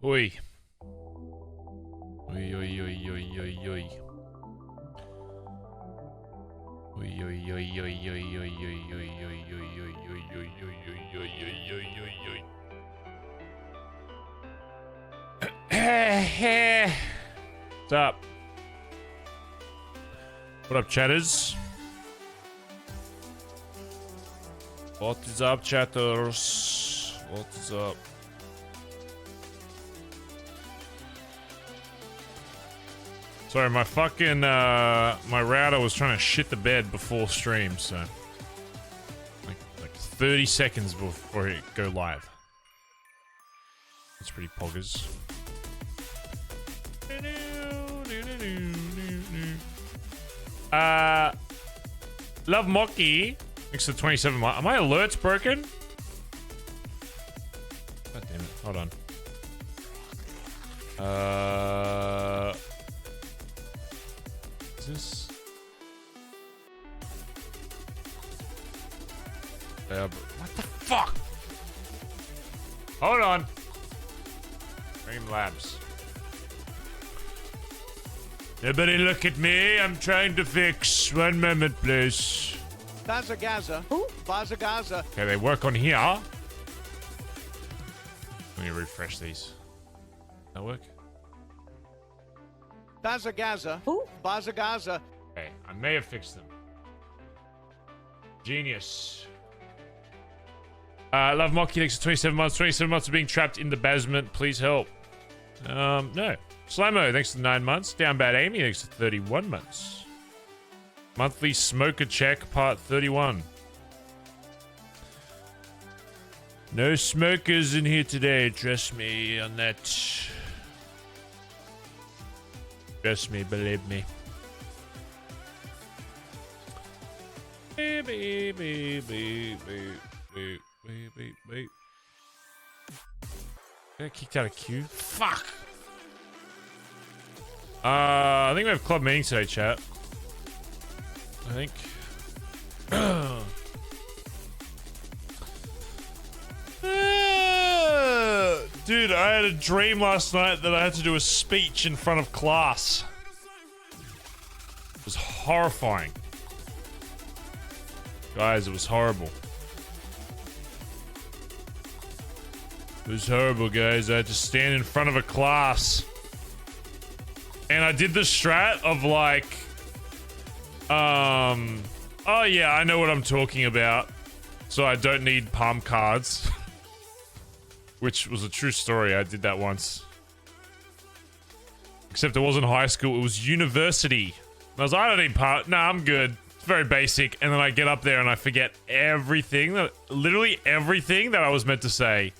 Oi. Oi, oi, oi, oi, oi, oi. Oi, oi, oi, oi, oi, oi, oi, oi, oi, oi, oi, What's up? What up, chatters? What is up, chatters? What is up? Sorry, my fucking, my router was trying to shit the bed before stream, so... Like 30 seconds before it go live. That's pretty poggers. Love Mocky. Thanks to 27 months. Are my alerts broken? God damn it. Hold on. Is this? What the fuck? Hold on. Dream Labs. Nobody look at me. I'm trying to fix. 1 moment, please. Bazza Gaza. Who? Bazza Gaza. Okay, they work on here. Let me refresh these. That work? Bazza Gaza. Who? Bazza Gaza. Okay, I may have fixed them. Genius. Love Mocky, thanks for 27 months. 27 months of being trapped in the basement. Please help. No. Slimo, thanks for 9 months. Down Bad Amy, thanks for 31 months. Monthly Smoker Check, part 31. No smokers in here today, trust me on that. Trust me, believe me. Beep, beep, beep, beep, beep, beep, beep, beep. Got kicked out of queue? Fuck! I think we have club meetings today, chat. I think. Dude, I had a dream last night that I had to do a speech in front of class. It was horrifying. Guys, it was horrible. It was horrible, guys. I had to stand in front of a class. And I did the strat of like... Oh yeah, I know what I'm talking about. So I don't need palm cards. Which was a true story. I did that once. Except it wasn't high school, it was university. And I was like, I don't need palm... Nah, I'm good. It's very basic. And then I get up there and I forget everything that... Literally everything that I was meant to say.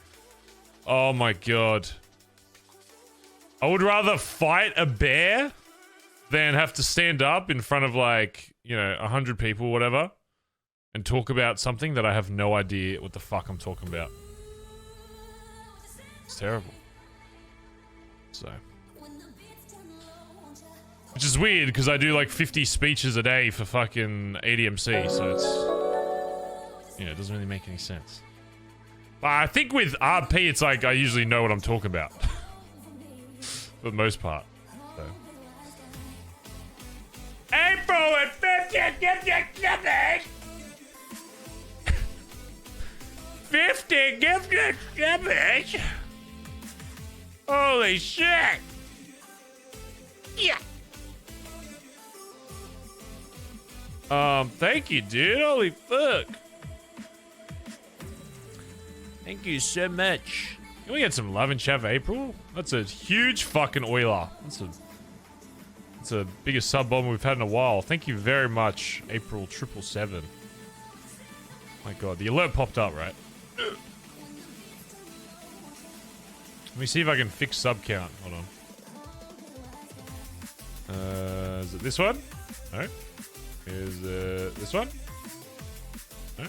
Oh my god. I would rather fight a bear than have to stand up in front of like, you know, 100 people, whatever, and talk about something that I have no idea what the fuck I'm talking about. It's terrible. So. Which is weird because I do like 50 speeches a day for fucking ADMC, so it's, you know, it doesn't really make any sense. But I think with RP, it's like I usually know what I'm talking about. For the most part. So. April and 50, give you something! 50, give you something! Holy shit! Yeah! Thank you, dude. Holy fuck. Thank you so much. Can we get some love in chat for April? That's a huge fucking oiler. That's the biggest sub bomb we've had in a while. Thank you very much, April 777. My god, the alert popped up, right? Let me see if I can fix sub count. Hold on. Is it this one? No. Is this one? No.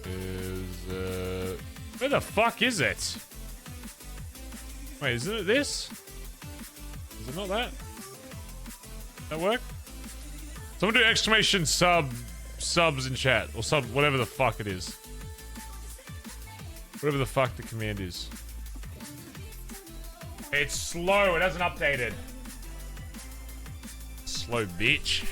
Is where the fuck is it? Wait, isn't it this? Is it not that? That work? Someone do exclamation subs in chat or sub whatever the fuck it is. Whatever the fuck the command is. It's slow. It hasn't updated. Slow bitch.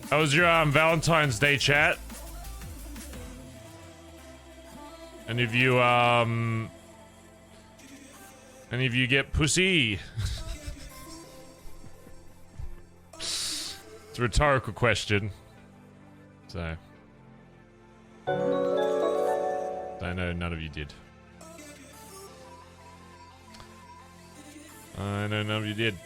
How was your Valentine's Day chat? Any of you get pussy? It's a rhetorical question. So I know none of you did. I know none of you did.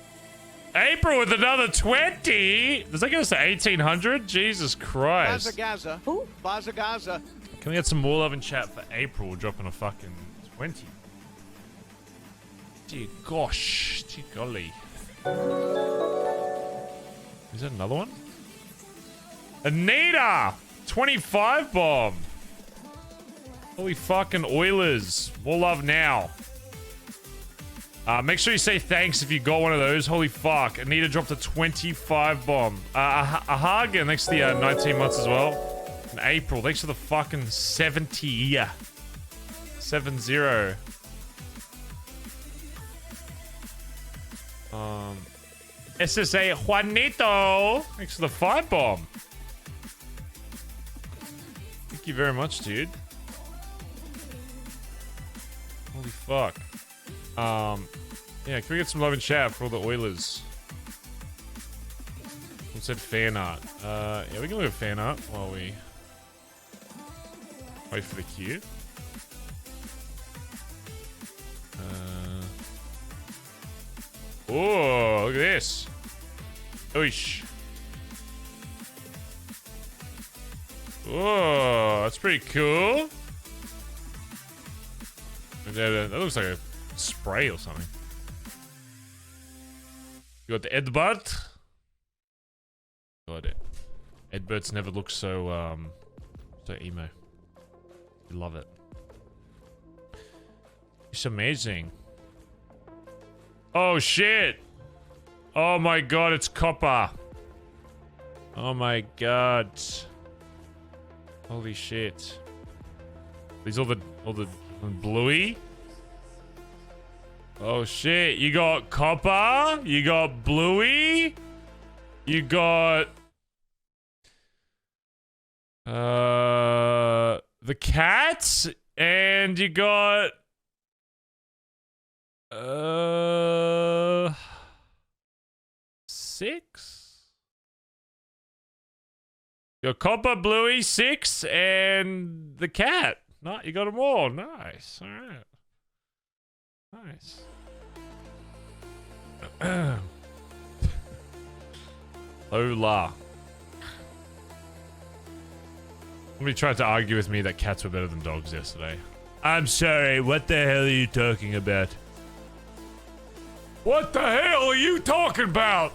April with another 20? Does that get us to 1800? Jesus Christ. Bazza Gaza. Bazza Gaza. Can we get some more love in chat for April dropping a fucking 20? Dear gosh. Dear golly. Is that another one? Anita! 25 bomb. Holy fucking Oilers. More love now. Make sure you say thanks if you got one of those. Holy fuck. Anita dropped a 25 bomb. A hug, and thanks to the 19 months as well. And April, thanks for the fucking 70. 70. SSA Juanito. Thanks for the 5 bomb. Thank you very much, dude. Holy fuck. Yeah, can we get some love in chat for all the Oilers? Who said fan art? Yeah, we can look at fan art while we wait for the queue. Oh, look at this. Oish. Oh, that's pretty cool. That looks like a spray or something. You got the Edbert. God, Edberts never look so emo. You love it. It's amazing. Oh shit! Oh my god, it's copper. Oh my god. Holy shit. These all the bluey? Oh shit, you got copper, you got bluey, you got the cats, and you got six? Your copper, bluey, 6, and the cat. No, you got them all. Nice. All right. Nice. Hola. Somebody tried to argue with me that cats were better than dogs yesterday. I'm sorry, what the hell are you talking about? What the hell are you talking about?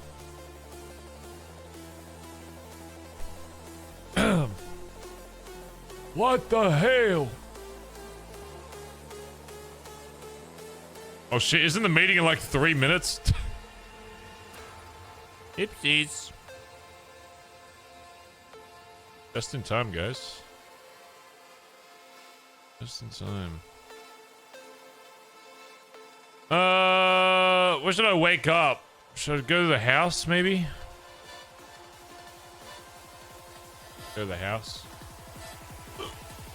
What the hell? Oh shit, isn't the meeting in like 3 minutes? Oopsies. Just in time, guys. Just in time. Where should I wake up? Should I go to the house, maybe? Go to the house.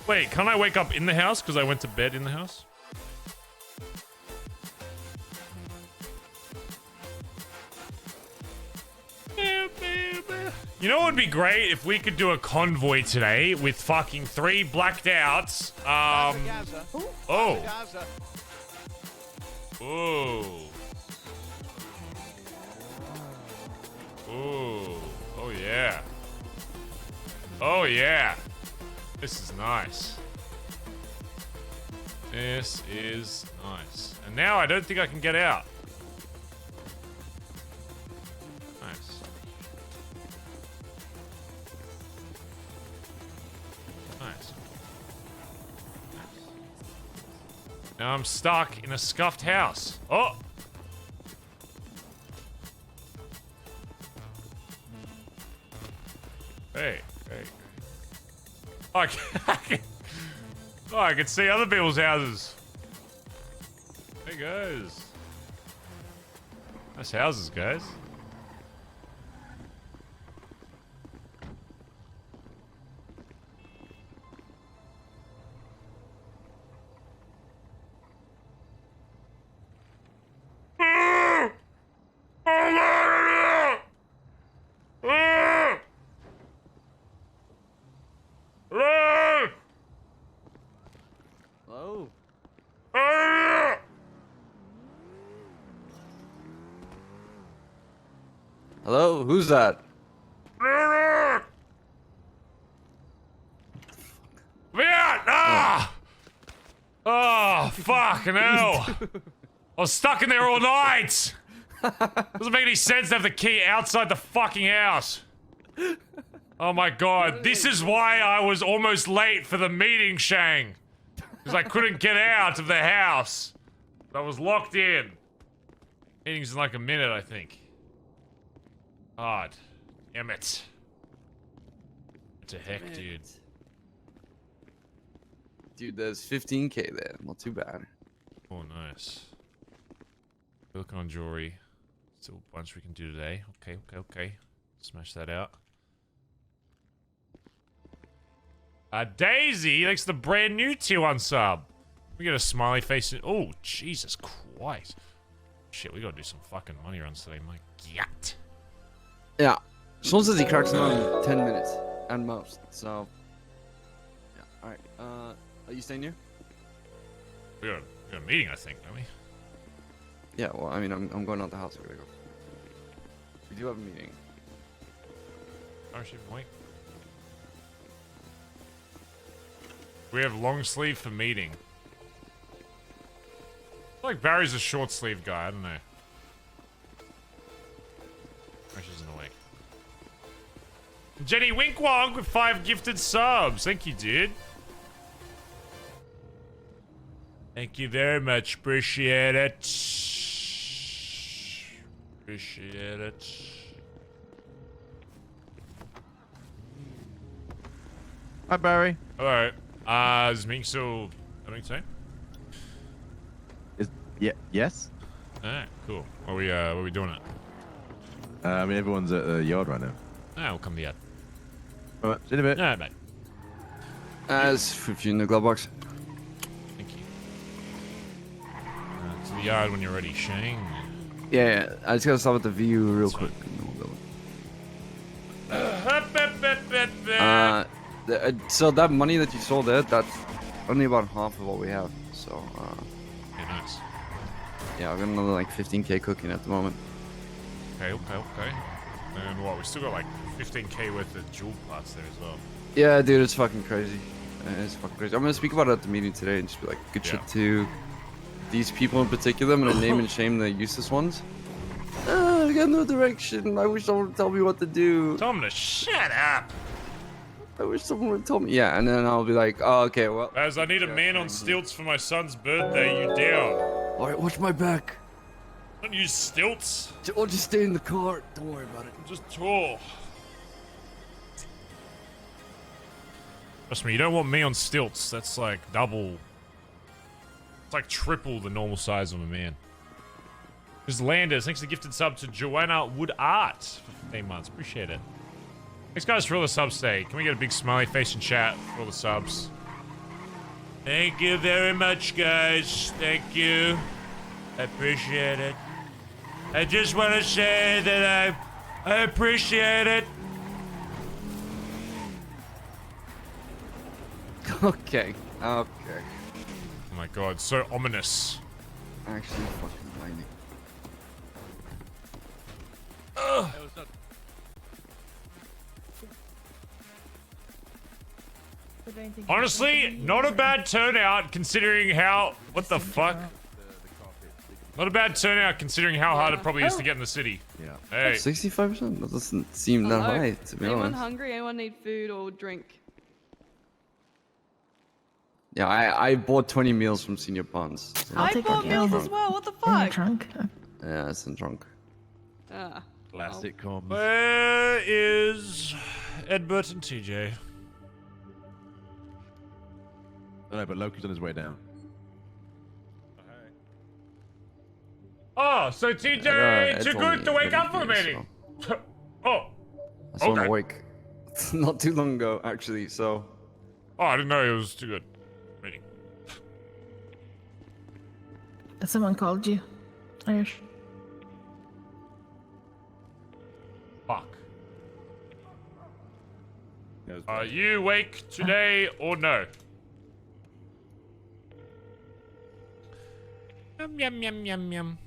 Wait, can't I wake up in the house because I went to bed in the house? You know what would be great if we could do a convoy today with fucking 3 blacked outs. Oh. Oh. Ooh. Oh yeah. Oh yeah. This is nice. This is nice. And now I don't think I can get out. Nice. Nice. Now I'm stuck in a scuffed house. Oh! Hey. Oh, I can see other people's houses. Hey, guys. Nice houses, guys. Hello? Hello? Who's that? Oh, fucking hell. I was stuck in there all night. Doesn't make any sense to have the key outside the fucking house. Oh my god, this is why I was almost late for the meeting, Shang. Because I couldn't get out of the house. I was locked in. Meeting's in like a minute, I think. God. Damn it. What the heck, dude? Dude, there's 15k there. Not too bad. Oh, nice. Looking on jewelry. Still a bunch we can do today. Okay. Smash that out. Daisy likes the brand new tier 1 sub. We get a smiley face. Oh, Jesus Christ. Shit, we gotta do some fucking money runs today, my god. Yeah. Sean says he cracks them in 10 minutes. At most. So. Yeah. Alright. Are you staying here? We got a meeting, I think, don't we? Yeah, well, I mean, I'm going out the house. We're gonna go. We do have a meeting. Oh, shit, wait. We have long sleeve for meeting. I feel like Barry's a short sleeve guy, I don't know. Oh, she's in awake. Jenny Winkwong with 5 gifted subs. Thank you, dude. Thank you very much. Appreciate it. Appreciate it. Hi, Barry. Alright. Is Ming still having time? Yes. Alright, cool. What are we doing it? I mean, everyone's at the yard right now. We'll come to the yard. All right, see you in a bit. Alright, mate. As if you in the glove box. Thank you. To the yard when you're ready, Shang. Yeah, I just gotta stop at the view real quick. So that money that you sold there, that's only about half of what we have. So, Okay, nice. yeah, I've got another like 15k cooking at the moment. Okay. And what, we still got like 15k worth of jewel parts there as well. Yeah, dude, it's fucking crazy. It's fucking crazy. I'm gonna speak about it at the meeting today and just be like, good shit to these people in particular. I'm gonna name and shame the useless ones. I got no direction. I wish someone would tell me what to do. Tell him to shut up! I wish someone would tell me. Yeah, and then I'll be like, oh, okay, well. As I need a man on stilts for my son's birthday, you down. Alright, watch my back. Don't use stilts. I'll just stay in the car. Don't worry about it. I'm just tall. Trust me, you don't want me on stilts. That's like double. It's like triple the normal size of a man. There's Landers. Thanks for the gifted sub to Joanna Wood Art for 15 months. Appreciate it. Thanks, guys, for all the subs today. Can we get a big smiley face in chat for all the subs? Thank you very much, guys. Thank you. I appreciate it. I just want to say that I appreciate it. Okay. Oh my god, so ominous. Actually, fucking blinding. Ugh. Honestly, not a bad turnout considering how... What the fuck? Not a bad turnout considering how hard it probably is to get in the city. Yeah. Hey. 65%? That doesn't seem that high, to be Anyone honest. hungry? Anyone need food or drink? Yeah, I bought 20 meals from Senior Ponds. So. I bought meals as well. What the fuck? Trunk. Yeah, it's in trunk. Ah. Classic comms. Where is Edbert and TJ? No, but Loki's on his way down. Oh, so TJ, Ed's too only good to wake up for the been meeting. here, Oh. I saw him Okay. awake not too long ago, actually. So Oh, I didn't know it was too good. Meeting. Someone called you, Irish. Fuck. Are you awake today or no? Yum yum yum yum yum.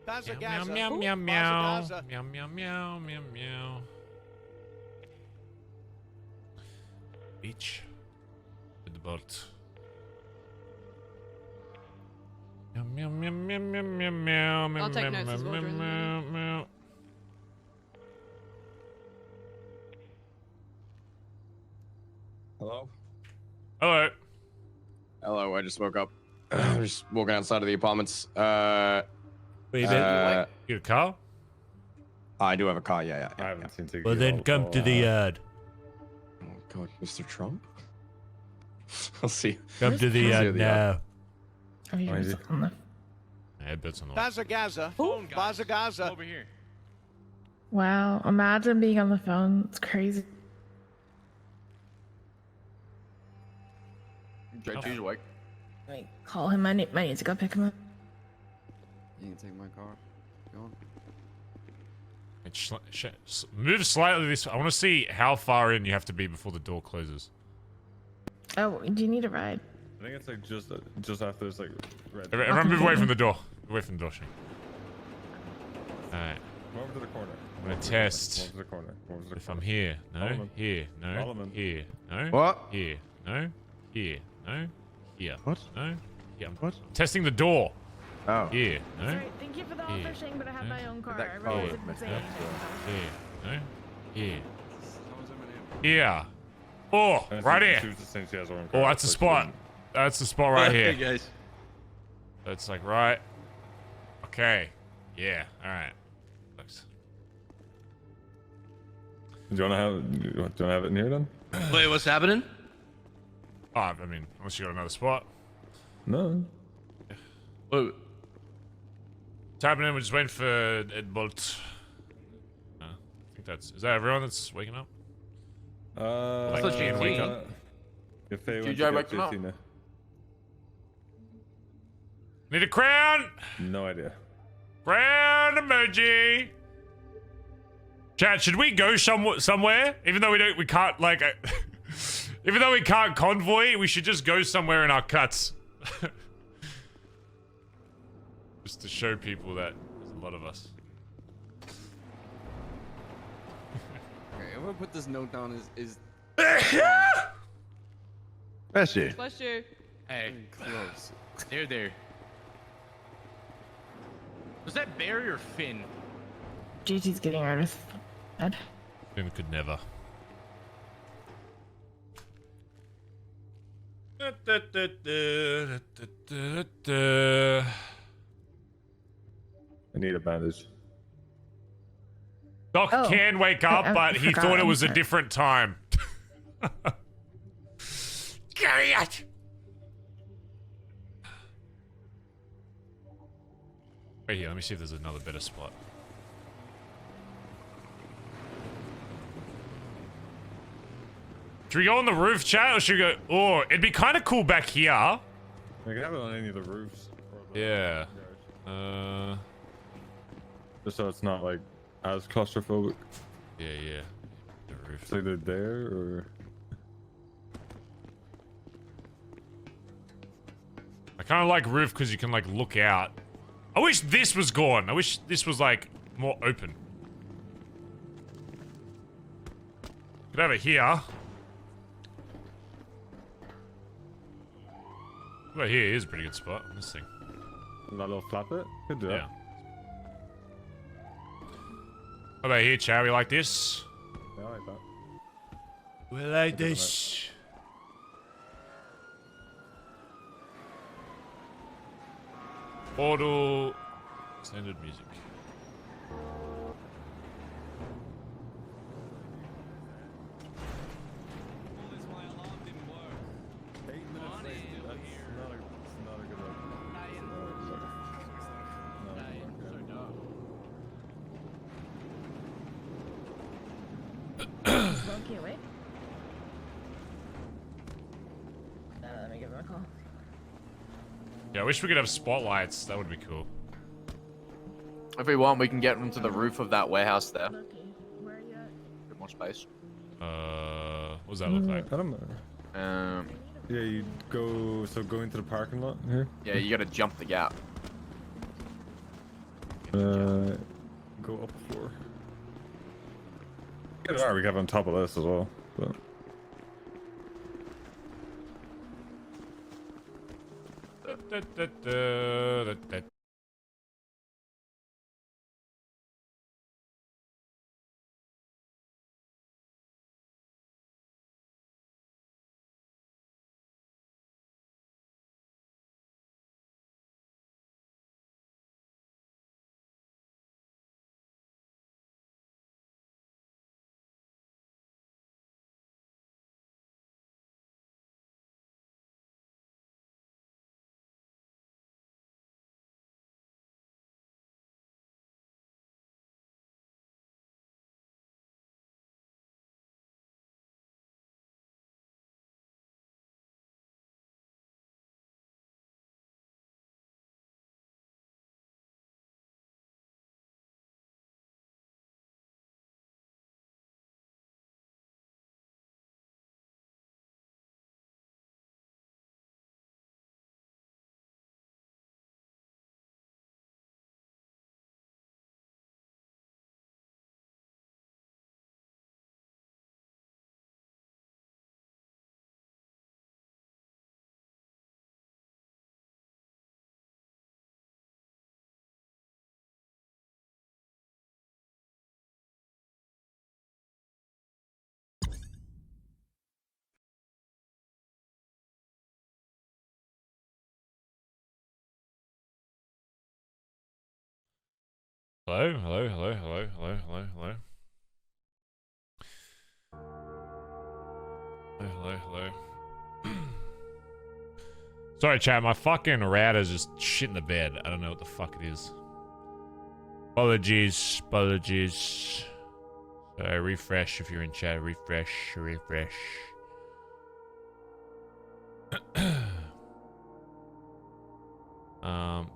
Bazza Meow Gaza. meow meow Bazza meow Gaza. meow meow meow meow meow. Beach with the boat. Meow meow meow meow meow meow meow meow I'll take meow notes as well meow during the meow meow. Hello? Hello. Hello, I just woke up. I'm just walking outside of the apartments. What you uh, You got a car? I do have a car, yeah. I haven't seen Tiki. Well then come to the yard. Oh god, Mr. Trump? I'll see. Come to the yard now. Oh, you're is he? on the... Headbutts on the way. Bazza Gaza. Bazza Gaza. Over here. Wow, imagine being on the phone. It's crazy. JT's awake. Like, call him. I need to go pick him up. You can take my car. Go on. Move slightly this way. I want to see how far in you have to be before the door closes. Oh, do you need a ride? I think it's like just after it's like red. Everyone move away from the door. Away from the door, Shane. Alright. Come over to the corner. I'm gonna test Come over to the corner. Come over to the if corner. I'm here. No. Solomon. Here. No. Solomon. Here. No. What? Here. No. Here. No. Here. What? No. Here. What? I'm testing the door. Oh. Here. No. Sorry, thank you for the Here. fishing, but I have Yeah. my own car. That I car really was didn't messed say up, anything. Here. No. Here. Here. Oh, And right she here. was just saying she has her own Oh, car, that's the so she spot. didn't- That's the spot right Hey here. guys. That's like right. Okay. Yeah. All right. Thanks. Do you want to have it in here then? Wait, what's happening? Oh, I mean, unless you got another spot. No. Wait, What's happening? We're just waiting for Ed Bolt. I think is that everyone that's waking up? Like, thought you wake came. up. If they you went drive to back get to Tina. Need a crown! No idea. Crown emoji! Chat, should we go somewhere? Even though we can't, like, even though we can't convoy, we should just go somewhere in our cuts. Just to show people that there's a lot of us. Okay, I'm gonna put this note down. Is Bless you. Bless you. hey, close. there. Was that Barry or Finn? GT's getting rid of bed. Finn could never. I need a bandage. Doc Oh. can wake up, I but he forgot, thought it I'm was a sorry. different time. Carry it! Right here, let me see if there's another better spot. Should we go on the roof, chat, or should we go... Oh, it'd be kind of cool back here. We can have it on any of the roofs. or the Yeah. garage. Just so it's not like as claustrophobic. Yeah. The roof. It's either there or. I kind of like roof because you can, like, look out. I wish this was gone. I wish this was, like, more open. Could have it here. Right here is a pretty good spot. This thing. That little flap it? Could do Yeah. that. What about here, Chow? We like this? Yeah, I like that. We like Look at this. Portal. Standard music. Smokey awake? Let me give him a call. Yeah, I wish we could have spotlights. That would be cool. If we want, we can get into the roof of that warehouse there. Smokey, where are you at? Bit more space. What does that look like? I don't know. Yeah, you go into the parking lot here. Yeah, you gotta jump the gap. Go up a floor. Yeah, we have on top of this as well. But... Hello, hello, hello, hello, hello, hello, hello. Hello, hello, hello. Sorry, chat, my fucking router's just shit in the bed. I don't know what the fuck it is. Apologies, apologies. So refresh if you're in chat. Refresh, refresh.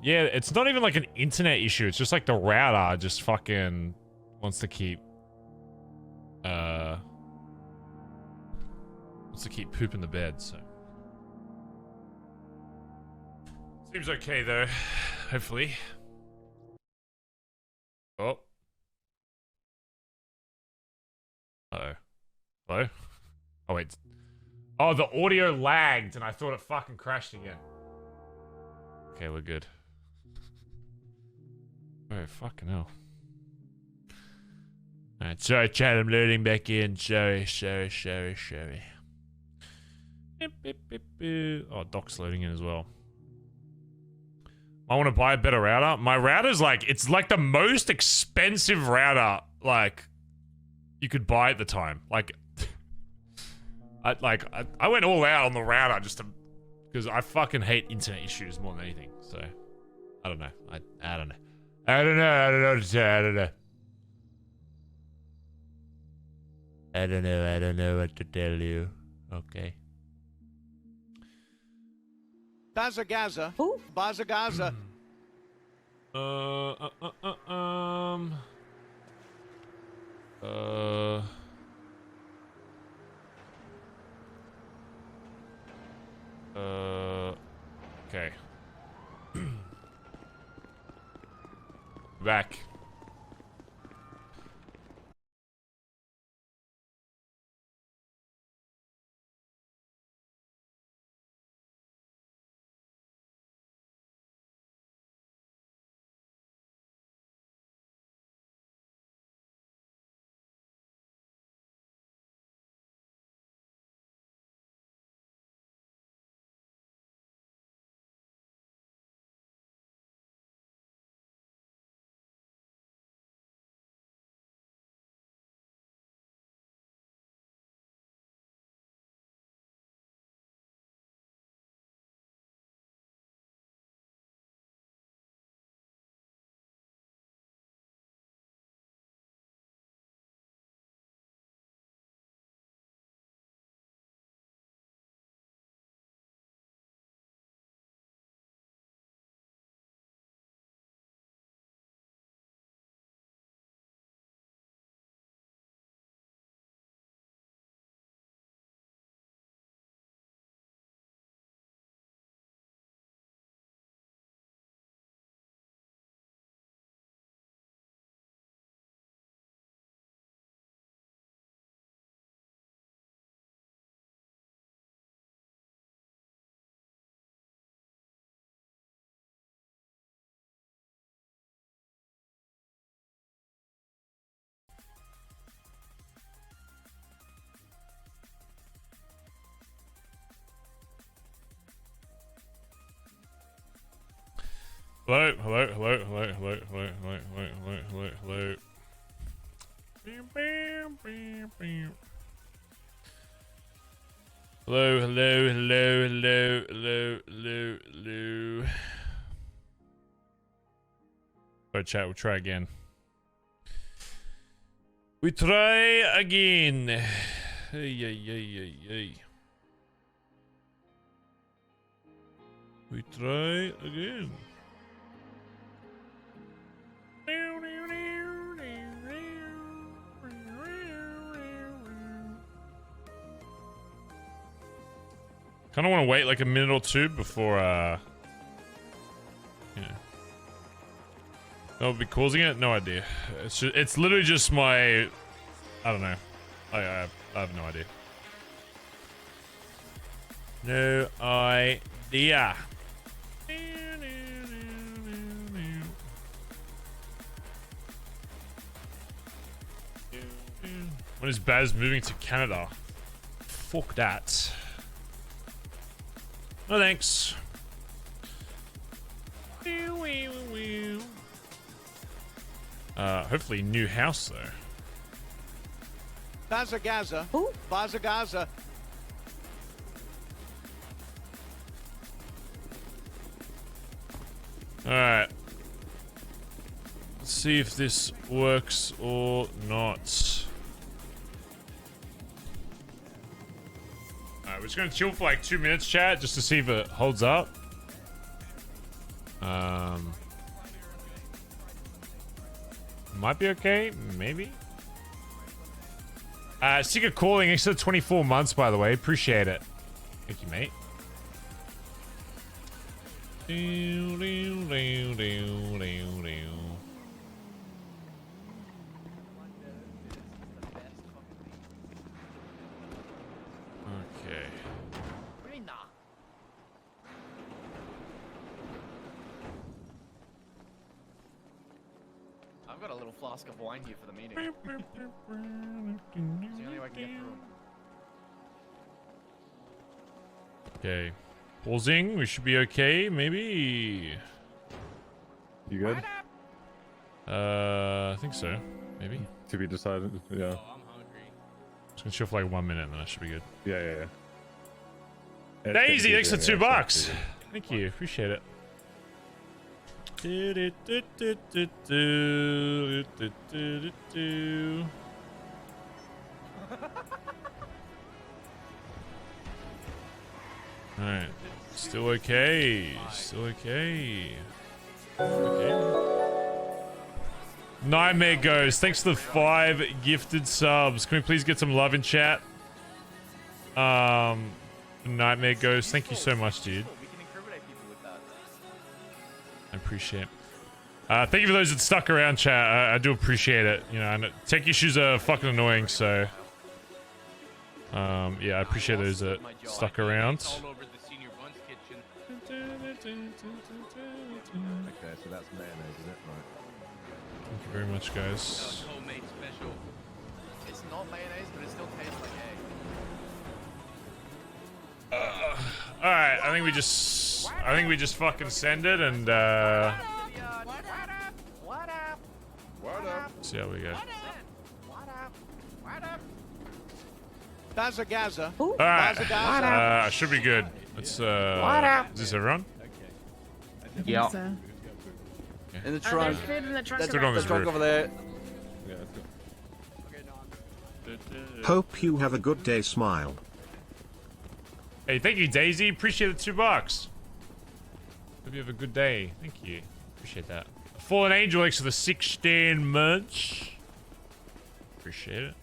Yeah, it's not even like an internet issue. It's just like the router just fucking wants to keep pooping the bed, so. Seems okay though, hopefully. Oh. Uh-oh. Hello? Oh wait. Oh, the audio lagged and I thought it fucking crashed again. Okay, we're good. Oh, fucking hell. Alright, sorry chat, I'm loading back in. Sorry. Beep, beep, beep, beep. Oh, Doc's loading in as well. I want to buy a better router. My router's like, it's like the most expensive router, like, you could buy at the time. Like, I went all out on the router just to, because I fucking hate internet issues more than anything. So, I don't know. I don't know. I don't know what to say. I don't know what to tell you. Okay. Bazza Gaza. Ooh. Bazza Gaza. Okay. Back. Hello, hello, hello, hello, hello, hello, hello, hello, hello, hello. Hello, hello, hello, hello, hello, hello, hello. Alright, chat, we'll try again. We try again. Hey, hey, hey, hey, hey. We try again. Kind of want to wait like a minute or two before, yeah. That would be causing it? No idea. It's literally just my, I don't know. I have no idea. No idea. When is Baz moving to Canada? Fuck that. No thanks. Hopefully new house though. Bazza Gaza. Ooh. Bazza Gaza. Alright. Let's see if this works or not. Alright, we're just gonna chill for like 2 minutes, chat, just to see if it holds up. Might be okay, maybe. Sick of calling, extra 24 months, by the way. Appreciate it. Thank you, mate. Okay. I've got a little flask of wine here for the meeting. It's the only way I can get through. Okay. Pausing. We should be okay, maybe. You good? I think so. Maybe. To be decided. Yeah. Oh, I'm hungry. Just gonna chill for like 1 minute and then I should be good. Yeah. Daisy, thanks for $2. Bucks. Thank you. Appreciate it. Alright. Still okay. Still okay. Okay. Nightmare Ghost, thanks for the 5 gifted subs. Can we please get some love in chat? Nightmare Ghost, thank you so much, dude. We can incriminate people with that. I appreciate it. Thank you for those that stuck around, chat. I do appreciate it. You know, and tech issues are fucking annoying, so yeah, I appreciate those that stuck around. All over the senior buns kitchen. Okay, so that's mayonnaise, is it? Right. Thank you very much, guys. Homemade special. It's not mayonnaise, but it still tastes like egg. All right, I think we just fucking send it and What up? see how we go. Bazza Gaza. All right, Bazza Gaza. should be good. Let's is this everyone? Yeah. So. In the Oh, trunk. there's food in the trunk. That's Put it on the this trunk roof. over there. Yeah, that's good. Hope you have a good day, smile. Hey, thank you, Daisy. Appreciate the $2. Hope you have a good day. Thank you. Appreciate that. Fallen Angel X for the 16 months. Appreciate it.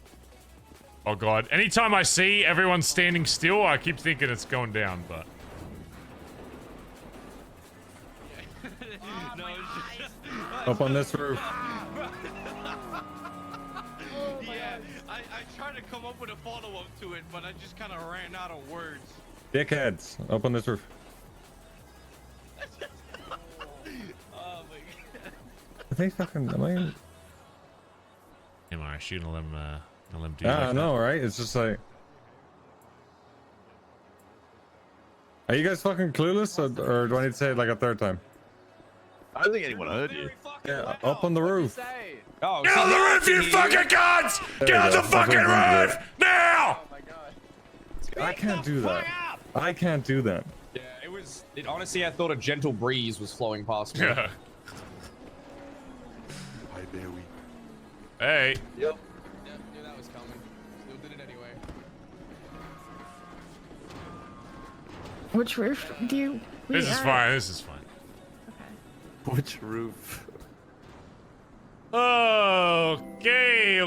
Oh god. Anytime I see everyone standing still, I keep thinking it's going down, but No, it's just, Up on this roof. yeah, I tried to come up with a follow-up to it, but I just kind of ran out of words. Dickheads. Up on this roof. Oh my god. Are they fucking... Am I in... am I shooting them do Yeah, like I that? know, right? It's just like... Are you guys fucking clueless, or do I need to say it like a third time? I don't think anyone heard you. Yeah, up on the roof. Oh, Get on the roof, you fucking cunts! Get on the fucking roof! Now! Oh my god. I can't do that. I can't do that. Yeah, it honestly, I thought a gentle breeze was flowing past me. Yeah. Hi, Barry. Hey. Yep. Yeah, knew that was coming. Still did it anyway. Which roof do you? This is fine. This is fine. Okay. Which roof? Okay.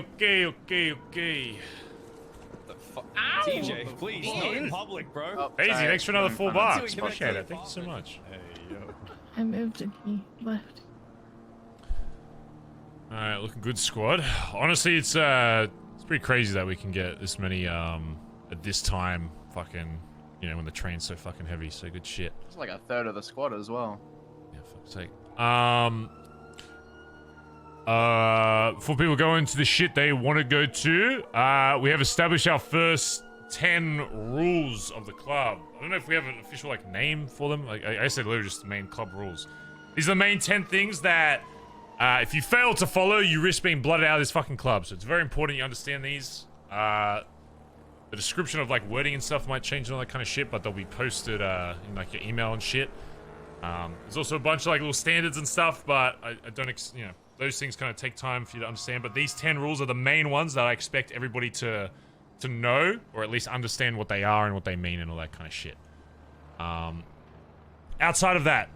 The fuck? TJ, please, not in public, bro. Oh, Easy, sorry. thanks for another $4. Until we get Appreciate back it. to Thank you so much. Hey, yo. I moved and he left. Alright, looking good, squad. Honestly, it's pretty crazy that we can get this many at this time. Fucking, you know, when the train's so fucking heavy. So good shit. It's like a third of the squad as well. Yeah, fuck's sake. Before people go into the shit they want to go to, we have established our first 10 rules of the club. I don't know if we have an official like name for them. Like I said, literally just the main club rules. These are the main 10 things that if you fail to follow, you risk being blooded out of this fucking club. So it's very important you understand these. The description of like wording and stuff might change and all that kind of shit, but they'll be posted in like your email and shit. There's also a bunch of like little standards and stuff, but I don't, you know, those things kind of take time for you to understand. But these 10 rules are the main ones that I expect everybody to know, or at least understand what they are and what they mean and all that kind of shit. Outside of that,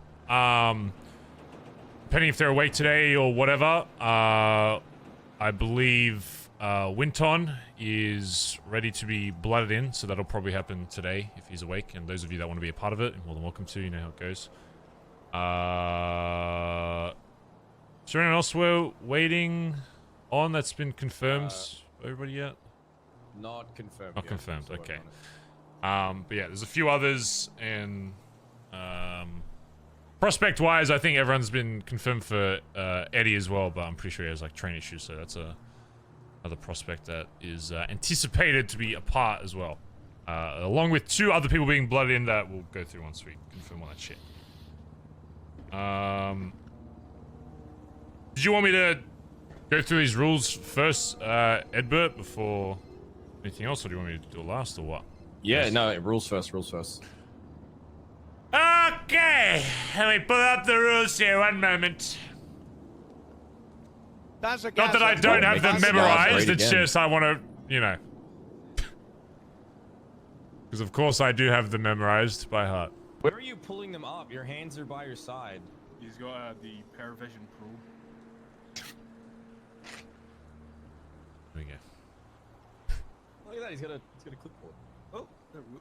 depending if they're awake today or whatever, I believe Winton is ready to be blooded in, so that'll probably happen today if he's awake. And those of you that want to be a part of it, you're more than welcome to. You know how it goes. Is there anyone else we're waiting on that's been confirmed? Everybody yet? Not confirmed. Not yet. confirmed. Still Okay. working But yeah, there's a few others, and prospect-wise, I think everyone's been confirmed for Eddie as well, but I'm pretty sure he has like train issues, so that's another prospect that is anticipated to be a part as well, along with 2 other people being blooded in that we'll go through once we confirm all that shit. Did you want me to go through these rules first, Edbert, before anything else, or do you want me to do it last, or what? Yeah, no, rules first, rules first. Okay, let me pull up the rules here, one moment. Bazza, Not that I don't have them Bazza, memorized, great it's again. just I want to, you know. Because of course I do have them memorized by heart. Where are you pulling them up? Your hands are by your side. He's got the Paravision Pro. There we go. Look at that, he's got a clipboard. Oh, there we go.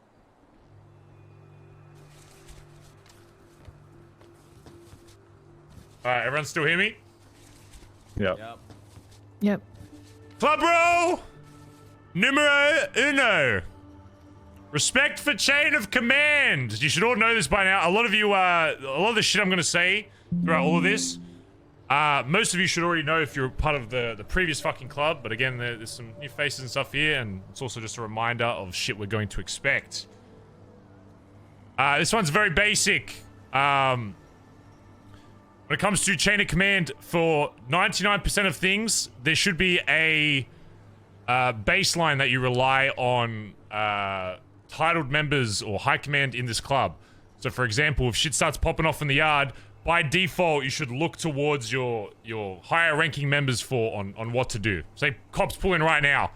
Alright, everyone still hear me? Yeah. Yep. Yep. Club rule numero uno. Respect for chain of command. You should all know this by now. A lot of you, a lot of the shit I'm gonna say throughout all of this, most of you should already know if you're part of the previous fucking club. But again, there's some new faces and stuff here, and it's also just a reminder of shit we're going to expect. This one's very basic. When it comes to chain of command, for 99% of things, there should be a baseline that you rely on titled members or high command in this club. So for example, if shit starts popping off in the yard, by default, you should look towards your higher ranking members on what to do. Say cops pull in right now.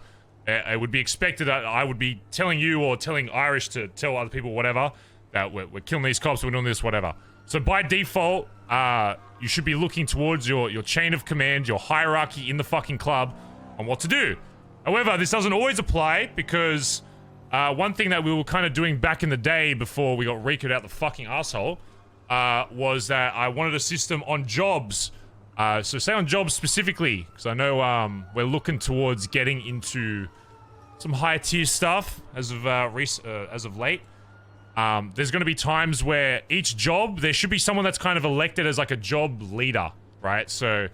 It would be expected that I would be telling you or telling Irish to tell other people whatever, that we're killing these cops, we're doing this, whatever. So by default, you should be looking towards your chain of command, your hierarchy in the fucking club on what to do. However, this doesn't always apply because one thing that we were kind of doing back in the day before we got Rico'd out the fucking asshole was that I wanted a system on jobs. So say on jobs specifically, because I know we're looking towards getting into some higher tier stuff as of late. There's going to be times where each job, there should be someone that's kind of elected as like a job leader, right? So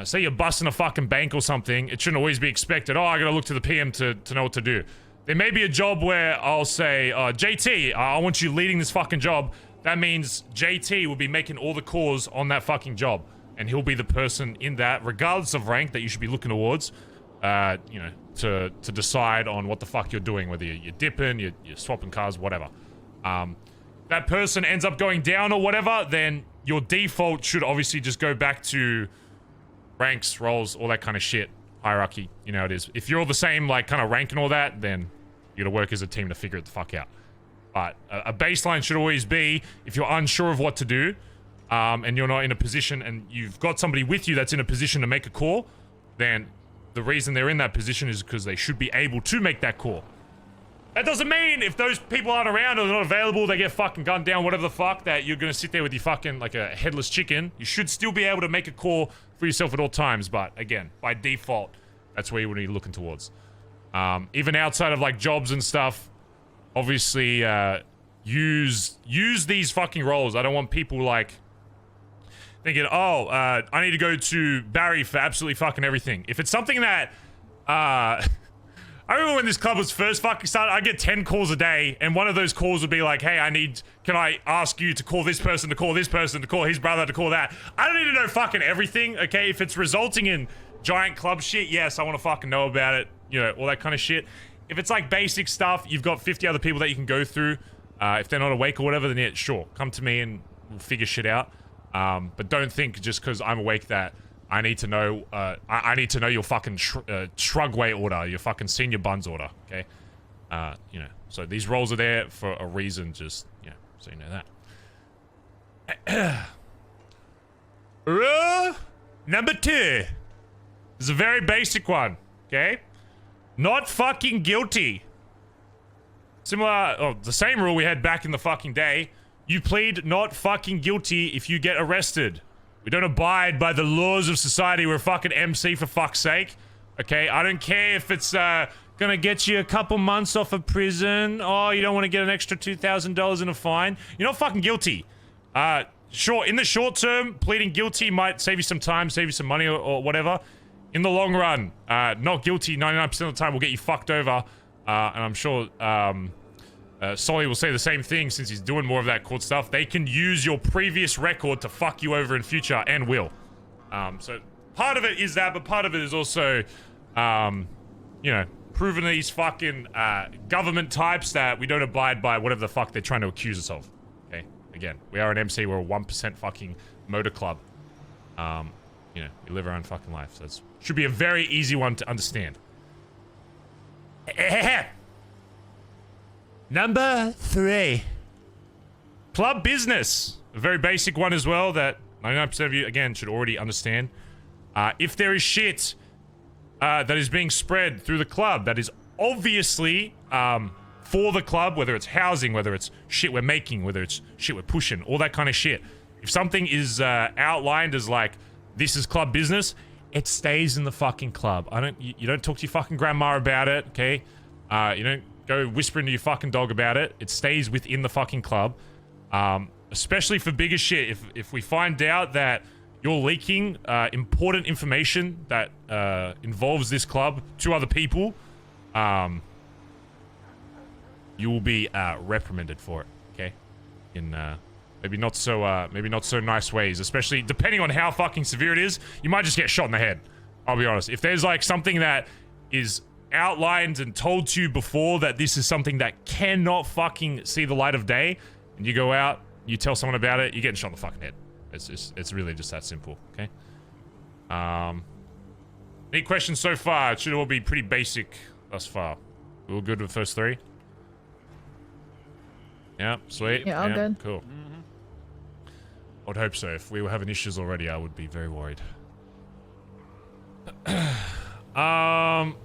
say you're busting a fucking bank or something, it shouldn't always be expected, oh, I gotta look to the PM to know what to do. There may be a job where I'll say, JT, I want you leading this fucking job. that means JT will be making all the calls on that fucking job. And he'll be the person in that, regardless of rank, that you should be looking towards, you know, to decide on what the fuck you're doing, whether you're dipping, you're swapping cars, whatever. That person ends up going down or whatever, then your default should obviously just go back to ranks, roles, all that kind of shit. Hierarchy, you know it is. If you're all the same, like, kind of rank and all that, then you gotta work as a team to figure it the fuck out. But a baseline should always be, if you're unsure of what to do, and you're not in a position, and you've got somebody with you that's in a position to make a call, then the reason they're in that position is because they should be able to make that call. That doesn't mean if those people aren't around or they're not available, they get fucking gunned down, whatever the fuck, that you're gonna sit there with your fucking, like, a headless chicken. You should still be able to make a call for yourself at all times, but again, by default, that's where you would be looking towards. Even outside of, like, jobs and stuff, obviously, use these fucking roles. I don't want people, like, thinking, oh, I need to go to Barry for absolutely fucking everything. If it's something that, I remember when this club was first fucking started, I'd get 10 calls a day, and one of those calls would be like, hey, can I ask you to call this person, to call this person, to call his brother, to call that. I don't need to know fucking everything, okay? If it's resulting in giant club shit, yes, I want to fucking know about it, you know, all that kind of shit. If it's like basic stuff, you've got 50 other people that you can go through. If they're not awake or whatever, then yeah, sure, come to me and we'll figure shit out. But don't think just because I'm awake that I need to know, I need to know your fucking shrug weight order, your fucking senior buns order, okay? You know, so these roles are there for a reason, just, you know, so you know that. Rule number 2. This is a very basic one, okay? Not fucking guilty. Similar, the same rule we had back in the fucking day. You plead not fucking guilty if you get arrested. We don't abide by the laws of society. We're a fucking MC, for fuck's sake. Okay, I don't care if it's gonna get you a couple months off of prison. Oh, you don't want to get an extra $2,000 in a fine. You're not fucking guilty. Sure, in the short term, pleading guilty might save you some time, save you some money or whatever. In the long run, not guilty 99% of the time will get you fucked over. And I'm sure Solly will say the same thing since he's doing more of that court stuff. They can use your previous record to fuck you over in future, and will. So part of it is that, but part of it is also, you know, proving these fucking government types that we don't abide by whatever the fuck they're trying to accuse us of. Okay, again, we are an MC. We're a 1% fucking motor club. You know, we live our own fucking life. So it should be a very easy one to understand. Number 3. Club business. A very basic one as well that 99% of you, again, should already understand. If there is shit that is being spread through the club that is obviously for the club, whether it's housing, whether it's shit we're making, whether it's shit we're pushing, all that kind of shit. If something is outlined as like, this is club business, it stays in the fucking club. You don't talk to your fucking grandma about it, okay? You don't go whispering to your fucking dog about it. It stays within the fucking club. Especially for bigger shit. If we find out that you're leaking important information that involves this club to other people, you will be reprimanded for it, okay? In maybe not so nice ways, especially depending on how fucking severe it is. You might just get shot in the head. I'll be honest. If there's like something that is outlined and told to you before that this is something that cannot fucking see the light of day, and you go out, you tell someone about it, you're getting shot in the fucking head. It's really just that simple, okay? Any questions so far? It should all be pretty basic thus far. We all good with the first 3? Yeah, sweet. Yeah, all good. Cool. I would hope so. If we were having issues already, I would be very worried.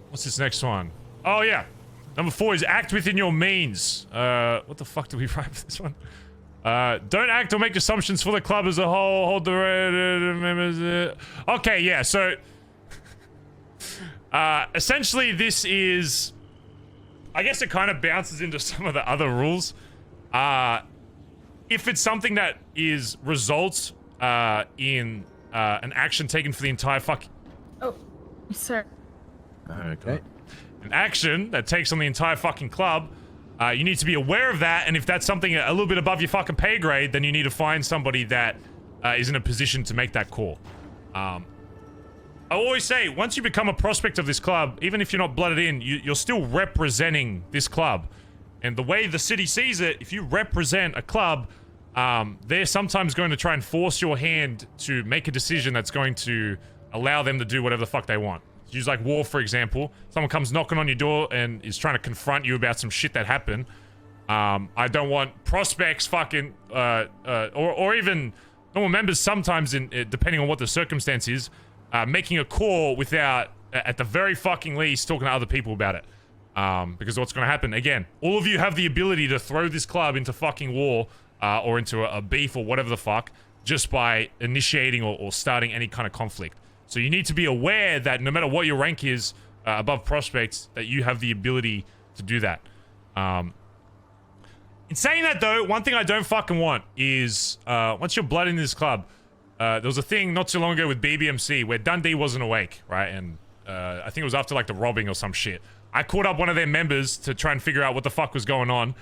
What's this next one? Oh, yeah. Number 4 is act within your means. What the fuck do we write for this one? Don't act or make assumptions for the club as a whole. Hold the members. Okay, yeah, so essentially this is, I guess it kind of bounces into some of the other rules. If it's something that is results in an action taken for the entire fucking... Oh, sir. Okay. An action that takes on the entire fucking club, You need to be aware of that, and if that's something a little bit above your fucking pay grade, then you need to find somebody that is in a position to make that call. I always say, once you become a prospect of this club, even if you're not blooded in, you're still representing this club. And the way the city sees it, if you represent a club, they're sometimes going to try and force your hand to make a decision that's going to allow them to do whatever the fuck they want. Use like war, for example. Someone comes knocking on your door and is trying to confront you about some shit that happened. I don't want prospects fucking, or even normal members sometimes, depending on what the circumstance is, making a call without, at the very fucking least, talking to other people about it. Because what's going to happen, again, all of you have the ability to throw this club into fucking war, or into a beef or whatever the fuck, just by initiating or starting any kind of conflict. So you need to be aware that no matter what your rank is above prospects, that you have the ability to do that. In saying that though, one thing I don't fucking want is, once you're blood in this club, there was a thing not too long ago with BBMC where Dundee wasn't awake, right? And I think it was after like the robbing or some shit. I called up one of their members to try and figure out what the fuck was going on.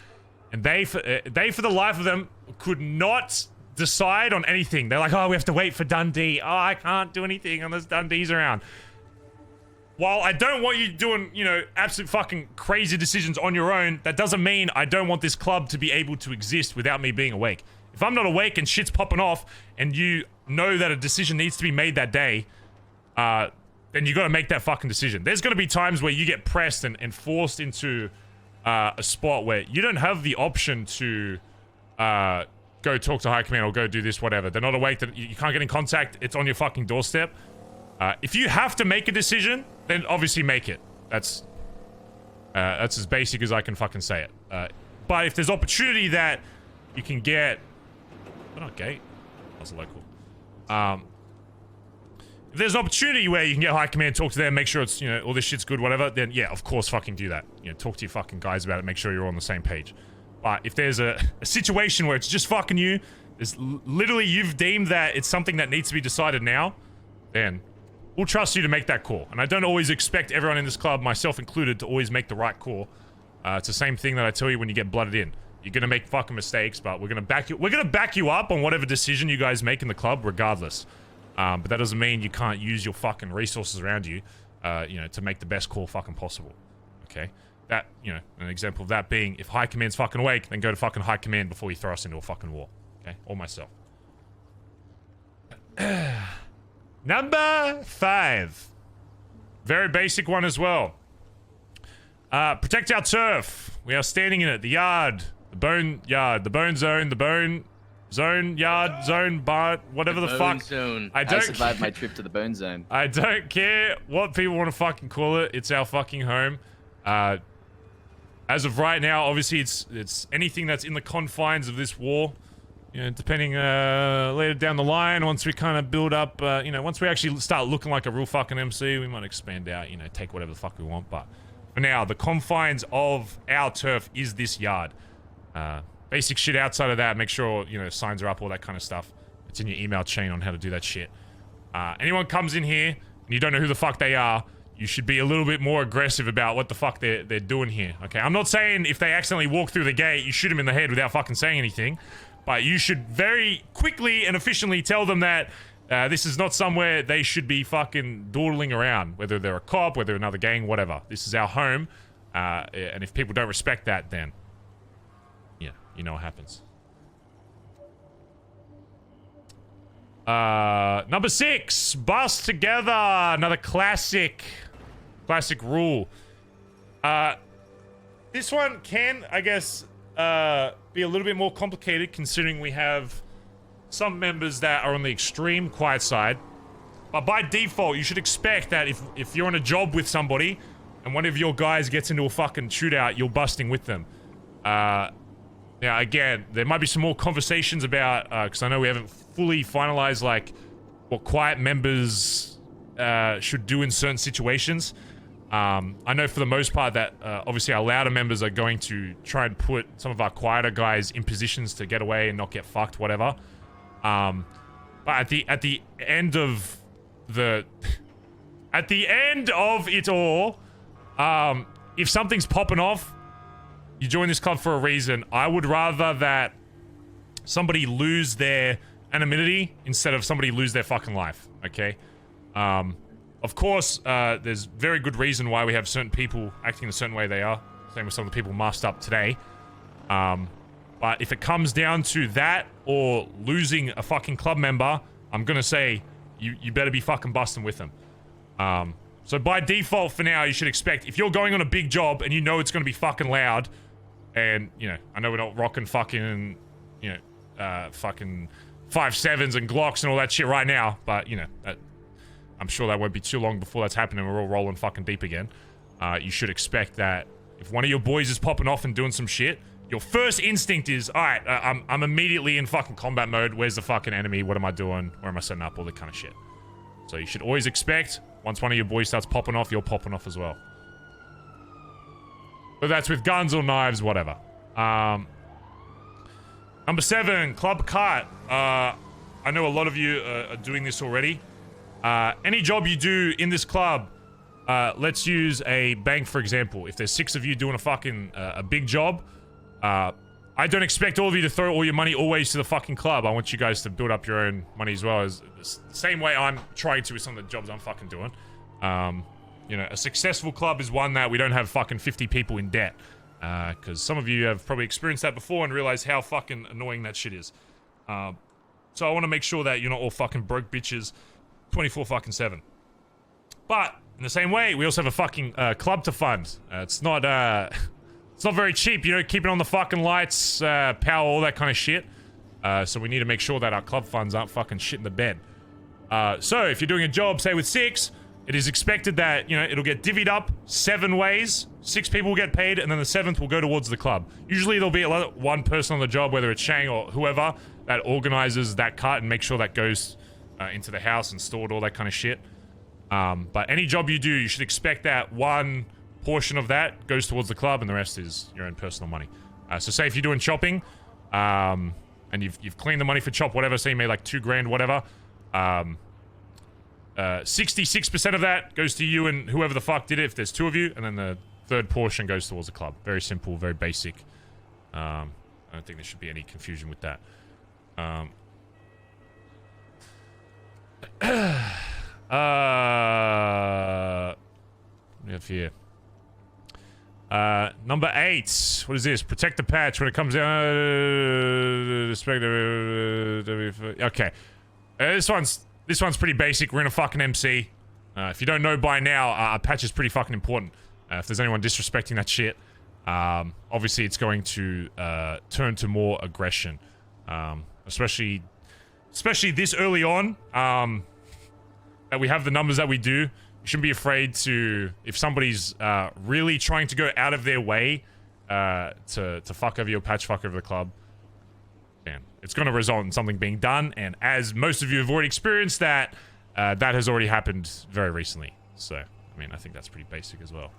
And they for the life of them, could not decide on anything. They're like, oh, we have to wait for Dundee. Oh, I can't do anything unless Dundee's around. While I don't want you doing, you know, absolute fucking crazy decisions on your own, that doesn't mean I don't want this club to be able to exist without me being awake. If I'm not awake and shit's popping off, and you know that a decision needs to be made that day, then you gotta make that fucking decision. There's gonna be times where you get pressed and forced into a spot where you don't have the option to go talk to High Command or go do this, whatever. They're not awake, you can't get in contact, it's on your fucking doorstep. If you have to make a decision, then obviously make it. That's as basic as I can fucking say it. But if there's opportunity that you can get... Oh, not gate. That's local. If there's an opportunity where you can get High Command, talk to them, make sure it's, you know, all this shit's good, whatever, then yeah, of course fucking do that. You know, talk to your fucking guys about it, make sure you're all on the same page. But if there's a situation where it's just fucking you, there's literally you've deemed that it's something that needs to be decided now, then we'll trust you to make that call. And I don't always expect everyone in this club, myself included, to always make the right call. It's the same thing that I tell you when you get blooded in. You're gonna make fucking mistakes, but we're gonna back you up on whatever decision you guys make in the club, regardless. But that doesn't mean you can't use your fucking resources around you, you know, to make the best call fucking possible. Okay? That, you know, an example of that being, if High Command's fucking awake, then go to fucking High Command before you throw us into a fucking war. Okay? Or myself. Number 5. Very basic one as well. Protect our turf. We are standing in it. The yard. The bone yard. The bone zone. The bone zone. Yard. Zone. Bar. Whatever the fuck. Zone. I survived my trip to the bone zone. I don't care what people want to fucking call it. It's our fucking home. As of right now, obviously it's anything that's in the confines of this war. You know, depending later down the line, once we kind of build up, you know, once we actually start looking like a real fucking MC, we might expand out, you know, take whatever the fuck we want. But for now, the confines of our turf is this yard. Basic shit outside of that, make sure, you know, signs are up, all that kind of stuff. It's in your email chain on how to do that shit. Anyone comes in here and you don't know who the fuck they are, you should be a little bit more aggressive about what the fuck they're doing here, okay? I'm not saying if they accidentally walk through the gate, you shoot them in the head without fucking saying anything. But you should very quickly and efficiently tell them that this is not somewhere they should be fucking dawdling around. Whether they're a cop, whether another gang, whatever. This is our home. And if people don't respect that, then... yeah, you know what happens. Number 6. Bust together. Another classic rule. This one can, I guess... be a little bit more complicated considering we have some members that are on the extreme quiet side. But by default, you should expect that if you're on a job with somebody and one of your guys gets into a fucking shootout, you're busting with them. Now, again, there might be some more conversations about, because I know we haven't fully finalized, like, what quiet members should do in certain situations. I know for the most part that obviously our louder members are going to try and put some of our quieter guys in positions to get away and not get fucked, whatever. But at the end of the it all, if something's popping off, you join this club for a reason. I would rather that somebody lose their anonymity instead of somebody lose their fucking life, okay? Of course, there's very good reason why we have certain people acting a certain way they are. Same with some of the people masked up today. But if it comes down to that or losing a fucking club member, I'm gonna say you better be fucking busting with them. So by default for now, you should expect, if you're going on a big job and you know it's gonna be fucking loud, and, you know, I know we're not rocking fucking, you know, fucking 5.7s and Glocks and all that shit right now, but, you know, I'm sure that won't be too long before that's happening and we're all rolling fucking deep again. You should expect that if one of your boys is popping off and doing some shit, your first instinct is, alright, I'm immediately in fucking combat mode. Where's the fucking enemy? What am I doing? Where am I setting up? All that kind of shit. So you should always expect, once one of your boys starts popping off, you're popping off as well. Whether that's with guns or knives, whatever. Number 7, club cart. I know a lot of you are doing this already. Any job you do in this club, let's use a bank for example. If there's 6 of you doing a fucking a big job, I don't expect all of you to throw all your money always to the fucking club. I want you guys to build up your own money as well, as the same way I'm trying to with some of the jobs I'm fucking doing. You know, a successful club is one that we don't have fucking 50 people in debt. Because some of you have probably experienced that before and realized how fucking annoying that shit is. So I want to make sure that you're not all fucking broke bitches 24/7. But in the same way, we also have a fucking club to fund. It's not very cheap, you know, keeping on the fucking lights, power, all that kind of shit. So we need to make sure that our club funds aren't fucking shit in the bed. So if you're doing a job, say with 6, it is expected that, you know, it'll get divvied up 7 ways. 6 people will get paid, and then the 7th will go towards the club. Usually there'll be one person on the job, whether it's Shang or whoever, that organizes that cart and makes sure that goes into the house and stored, all that kind of shit. But any job you do, you should expect that one portion of that goes towards the club and the rest is your own personal money. So say if you're doing chopping, and you've cleaned the money for chop, whatever, say you made like 2 grand, whatever, 66% of that goes to you and whoever the fuck did it if there's 2 of you, and then the 3rd portion goes towards the club. Very simple, very basic. I don't think there should be any confusion with that. We have here. Number 8. What is this? Protect the patch when it comes down. Okay. This one's pretty basic. We're in a fucking MC. If you don't know by now, a patch is pretty fucking important. If there's anyone disrespecting that shit, obviously it's going to turn to more aggression. Especially this early on, that we have the numbers that we do. You shouldn't be afraid to, if somebody's really trying to go out of their way to fuck over your patch, fuck over the club, man, it's going to result in something being done. And as most of you have already experienced, that has already happened very recently. So, I mean, I think that's pretty basic as well.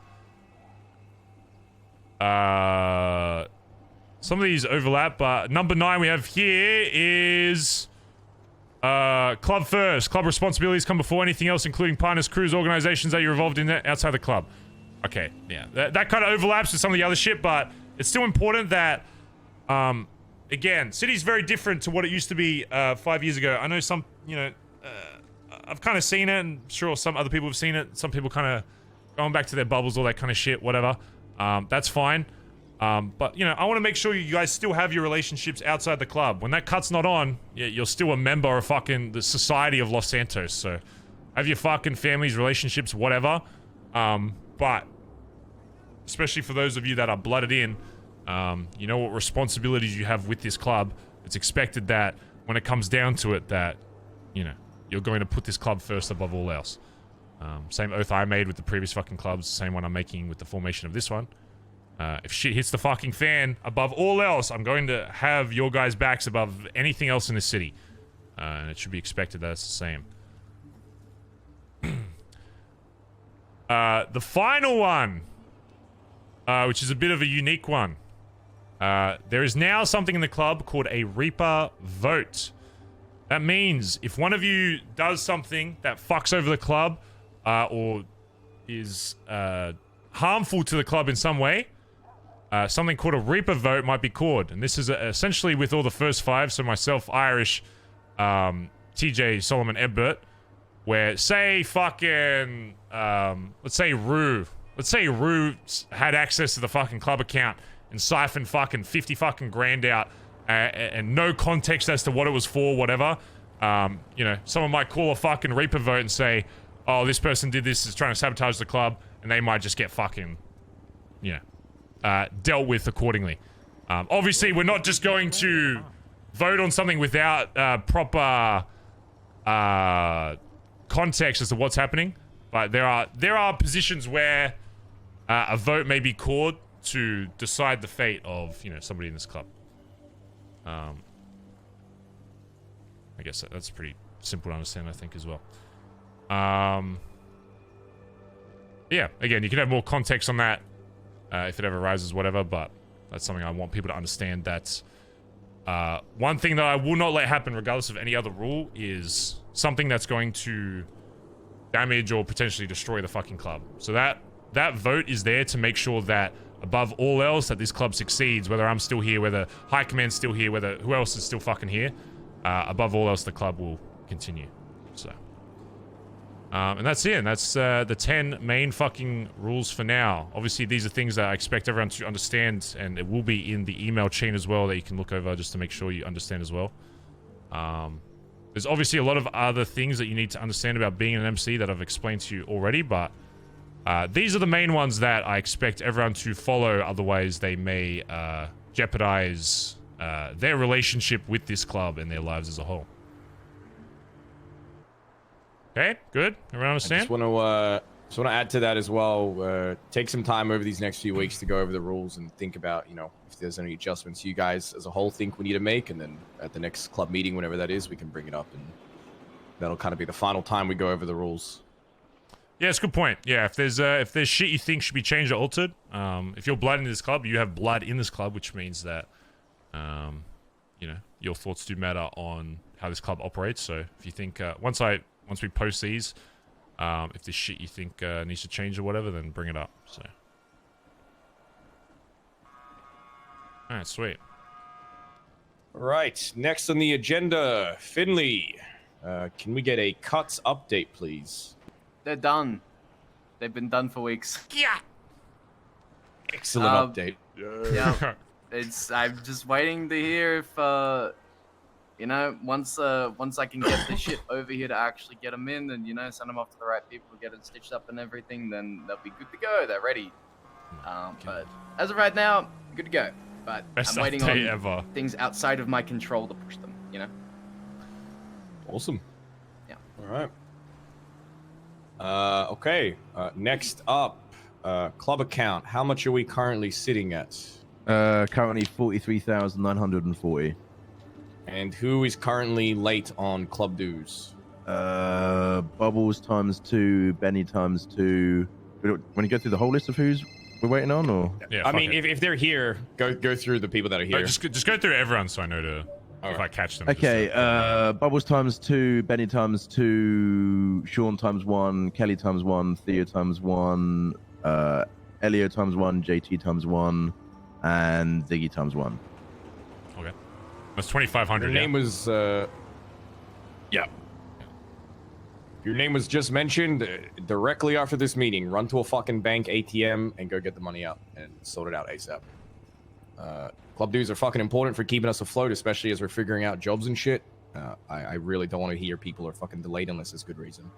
Some of these overlap, but number 9 we have here is club first. Club responsibilities come before anything else, including partners, crews, organizations that you're involved in outside the club. Okay, yeah, that kind of overlaps with some of the other shit, but it's still important that, again, city's very different to what it used to be 5 years ago. I know some, you know, I've kind of seen it, and sure some other people have seen it. Some people kind of going back to their bubbles, all that kind of shit, whatever. That's fine. But, you know, I want to make sure you guys still have your relationships outside the club. When that cut's not on, you're still a member of fucking the society of Los Santos. So, have your fucking families, relationships, whatever. But, especially for those of you that are blooded in, you know what responsibilities you have with this club. It's expected that when it comes down to it that, you know, you're going to put this club first above all else. Same oath I made with the previous fucking clubs, same one I'm making with the formation of this one. If shit hits the fucking fan, above all else, I'm going to have your guys' backs above anything else in the city. And it should be expected that it's the same. The final one, which is a bit of a unique one. There is now something in the club called a Reaper vote. That means if one of you does something that fucks over the club, or is harmful to the club in some way, something called a Reaper vote might be called. And this is essentially with all the first 5, so myself, Irish, TJ, Solomon, Egbert, where say fucking, let's say Rue had access to the fucking club account and siphoned fucking 50 fucking grand out and no context as to what it was for, whatever. You know, someone might call a fucking Reaper vote and say, oh, this person did this, is trying to sabotage the club, and they might just get fucking, you know, dealt with accordingly. Obviously, we're not just going to vote on something without proper context as to what's happening, but there are positions where a vote may be called to decide the fate of, you know, somebody in this club. I guess that's pretty simple to understand, I think, as well. Yeah, again, you can have more context on that if it ever arises, whatever, but that's something I want people to understand. That one thing that I will not let happen, regardless of any other rule, is something that's going to damage or potentially destroy the fucking club. So that vote is there to make sure that, above all else, that this club succeeds, whether I'm still here, whether High Command's still here, whether who else is still fucking here. Above all else, the club will continue. So, and that's it. And that's the 10 main fucking rules for now. Obviously, these are things that I expect everyone to understand, and it will be in the email chain as well that you can look over just to make sure you understand as well. There's obviously a lot of other things that you need to understand about being an MC that I've explained to you already, but these are the main ones that I expect everyone to follow. Otherwise, they may jeopardize their relationship with this club and their lives as a whole. Okay, good. Everyone understand? I just want to add to that as well. Take some time over these next few weeks to go over the rules and think about, you know, if there's any adjustments you guys as a whole think we need to make, and then at the next club meeting, whenever that is, we can bring it up, and that'll kind of be the final time we go over the rules. Yeah, it's a good point. Yeah, if there's shit you think should be changed or altered, if you're blood in this club, you have blood in this club, which means that, you know, your thoughts do matter on how this club operates. So if you think once we post these, if there's shit you think needs to change or whatever, then bring it up. So, all right, sweet. All right, next on the agenda, Finley. Can we get a cuts update, please? They're done. They've been done for weeks. Yeah. Excellent update. Yeah. I'm just waiting to hear if, you know, once I can get this shit over here to actually get them in and, you know, send them off to the right people, get it stitched up and everything, then they'll be good to go. They're ready. But as of right now, good to go. But Best I'm waiting update on ever. things outside of my control to push them, you know? Awesome. Yeah. All right. Okay. Next up, club account. How much are we currently sitting at? Currently 43,940. And who is currently late on club dues? Bubbles times 2, Benny times 2. When you go through the whole list of who's we're waiting on, or Yeah, I mean, if they're here, go through the people that are here. No, just go through everyone so I know to if I catch them. okay. Just, Bubbles times 2, Benny times 2, Sean times 1, Kelly times 1, Theo times 1, Elio times 1, JT times 1, and Ziggy times 1. Okay. That's 2,500. Your name was yeah. Your name was just mentioned directly after this meeting. Run to a fucking bank ATM and go get the money out and sort it out ASAP. Club dues are fucking important for keeping us afloat, especially as we're figuring out jobs and shit. I really don't want to hear people are fucking delayed unless there's good reason.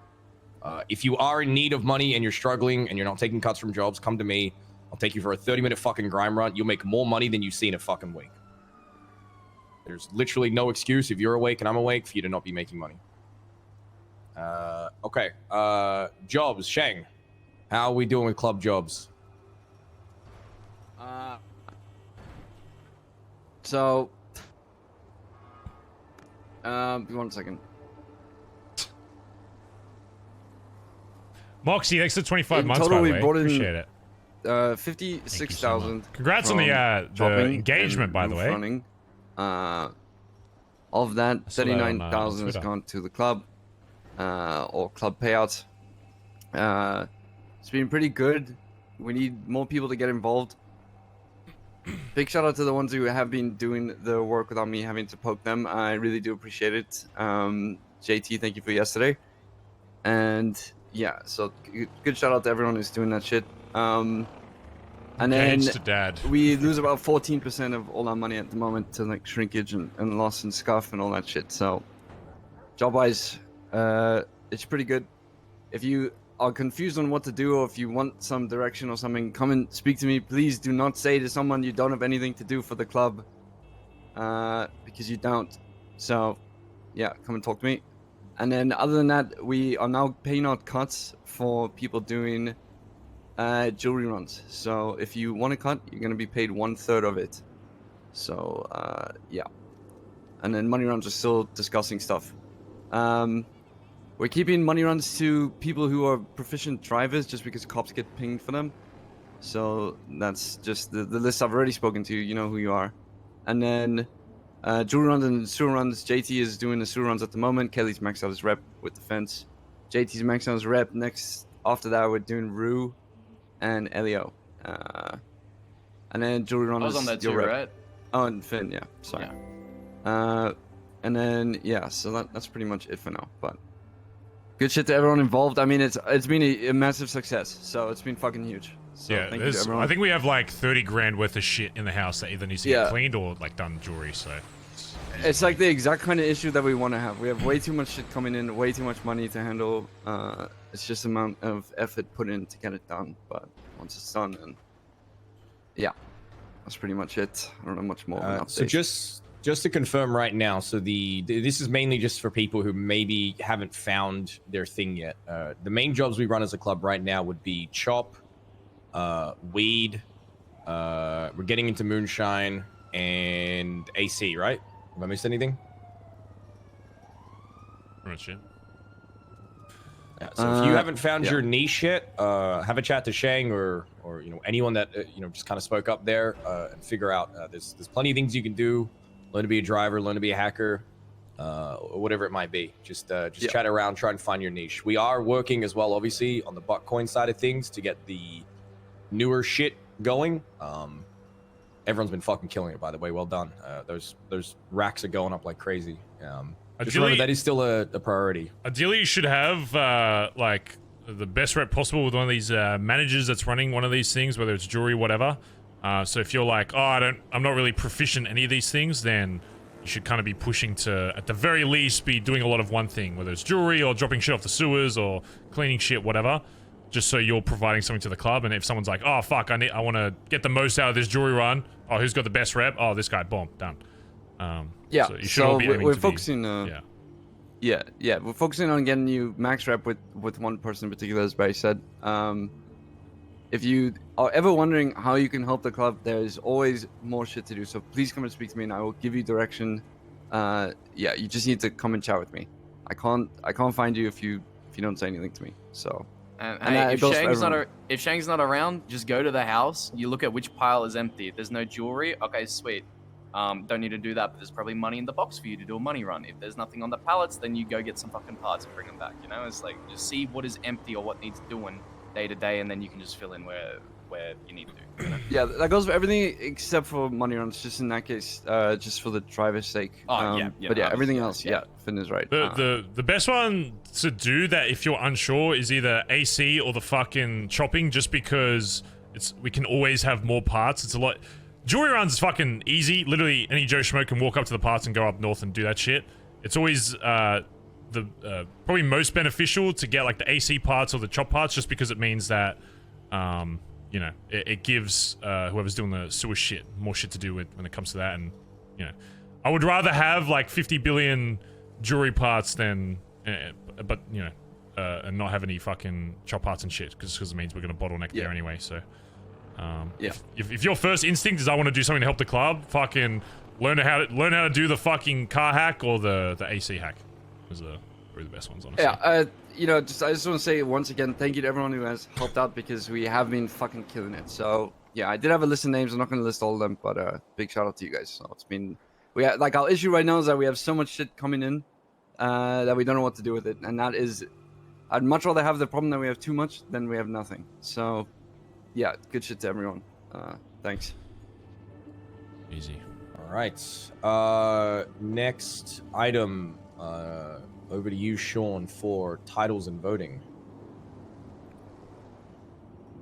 If you are in need of money and you're struggling and you're not taking cuts from jobs, come to me. I'll take you for a 30-minute fucking grind run. You'll make more money than you see in a fucking week. There's literally no excuse if you're awake and I'm awake for you to not be making money. Okay. Jobs, Shang. How are we doing with club jobs? So, 1 second. Moxie, thanks for 25 In months, total, by the we way. brought in, Appreciate it. 56,000. Congrats on the engagement, by the way. Running. Of that, 39,000 has gone to the club, or club payouts. It's been pretty good. We need more people to get involved. big shout out to the ones who have been doing the work without me having to poke them. I really do appreciate it. JT, thank you for yesterday. And yeah, so good shout out to everyone who's doing that shit. And then Engaged to dad. we lose about 14% of all our money at the moment to like shrinkage and loss and scuff and all that shit. So job wise, it's pretty good. If you are confused on what to do, or if you want some direction or something, come and speak to me. Please do not say to someone you don't have anything to do for the club, because you don't. So yeah, come and talk to me. And then other than that, we are now paying out cuts for people doing jewelry runs. So if you want a cut, you're going to be paid 1/3 of it. So yeah. And then money runs are still discussing stuff. We're keeping money runs to people who are proficient drivers just because cops get pinged for them. So that's just the list I've already spoken to. You know who you are. And then jewelry runs and sewer runs. JT is doing the sewer runs at the moment. Kelly's maxed out his rep with defense. JT's maxed out his rep. Next, after that, we're doing Rue and Elio. And then jewelry runs. I was on that too, rep. right? Oh, and Finn, yeah. Sorry. Yeah. And then yeah, so that's pretty much it for now. But good shit to everyone involved. I mean, it's been a massive success. So it's been fucking huge. So Yeah, thank you to everyone. I think we have like 30 grand worth of shit in the house that either needs to get cleaned or like done jewelry. So it's like the exact kind of issue that we want to have. We have way too much shit coming in, way too much money to handle. It's just the amount of effort put in to get it done. But once it's done, then yeah, that's pretty much it. I don't know much more. of an So update. just to confirm right now, so this is mainly just for people who maybe haven't found their thing yet. The main jobs we run as a club right now would be chop, weed. We're getting into moonshine and AC, right? Have I missed anything? pretty much it. Yeah, so if you haven't found yeah. your niche yet, have a chat to Shang or anyone that just kind of spoke up there and figure out. There's plenty of things you can do. Learn to be a driver, learn to be a hacker, or whatever it might be. Just chat around, try and find your niche. We are working as well, obviously, on the Buckcoin side of things to get the newer shit going. Everyone's been fucking killing it, by the way. Well done. Those racks are going up like crazy. Just remember that is still a priority. Ideally, you should have like the best rep possible with one of these managers that's running one of these things, whether it's jewelry, whatever. So if you're like, oh, I'm not really proficient in any of these things, then you should kind of be pushing to, at the very least, be doing a lot of one thing, whether it's jewelry or dropping shit off the sewers or cleaning shit, whatever. Just so you're providing something to the club, and if someone's like, oh fuck, I want to get the most out of this jewelry run. Oh, who's got the best rep? Oh, this guy. Boom, done. Yeah. So you should all be aiming we're to be- focusing. Yeah, we're focusing on getting you max rep with one person in particular, as Barry said. If you are ever wondering how you can help the club, there's always more shit to do. So please come and speak to me, and I will give you direction. Yeah, you just need to come and chat with me. I can't find you if you don't say anything to me. So. And that hey, goes for everyone. if Shang's not around, just go to the house. You look at which pile is empty. If there's no jewelry, okay, sweet. Don't need to do that, but there's probably money in the box for you to do a money run. If there's nothing on the pallets, then you go get some fucking parts and bring them back. You know, it's like just see what is empty or what needs doing day to day, and then you can just fill in where you need to. You know? Yeah, that goes for everything except for money runs. Just in that case, just for the driver's sake. Oh, But yeah, everything else, yeah, Finn is right. The best one to do that if you're unsure is either AC or the fucking chopping, just because we can always have more parts. It's a lot. Jewelry runs is fucking easy. Literally, any Joe Schmo can walk up to the parts and go up north and do that shit. It's always probably most beneficial to get like the AC parts or the chop parts, just because it means that it gives whoever's doing the sewer shit more shit to do with when it comes to that. And I would rather have like 50 billion jewelry parts than and not have any fucking chop parts and shit, because it means we're gonna bottleneck there anyway. So if your first instinct is I want to do something to help the club, fucking learn how to do the fucking car hack or the AC hack. Those are probably the best ones, honestly. Yeah, I just want to say once again, thank you to everyone who has helped out, because we have been fucking killing it. So yeah, I did have a list of names. I'm not going to list all of them, but big shout out to you guys. So it's been our issue right now is that we have so much shit coming in that we don't know what to do with it, and that is, I'd much rather have the problem that we have too much than we have nothing. So yeah, good shit to everyone. Thanks. Easy. All right. Next item. Over to you, Sean, for titles and voting.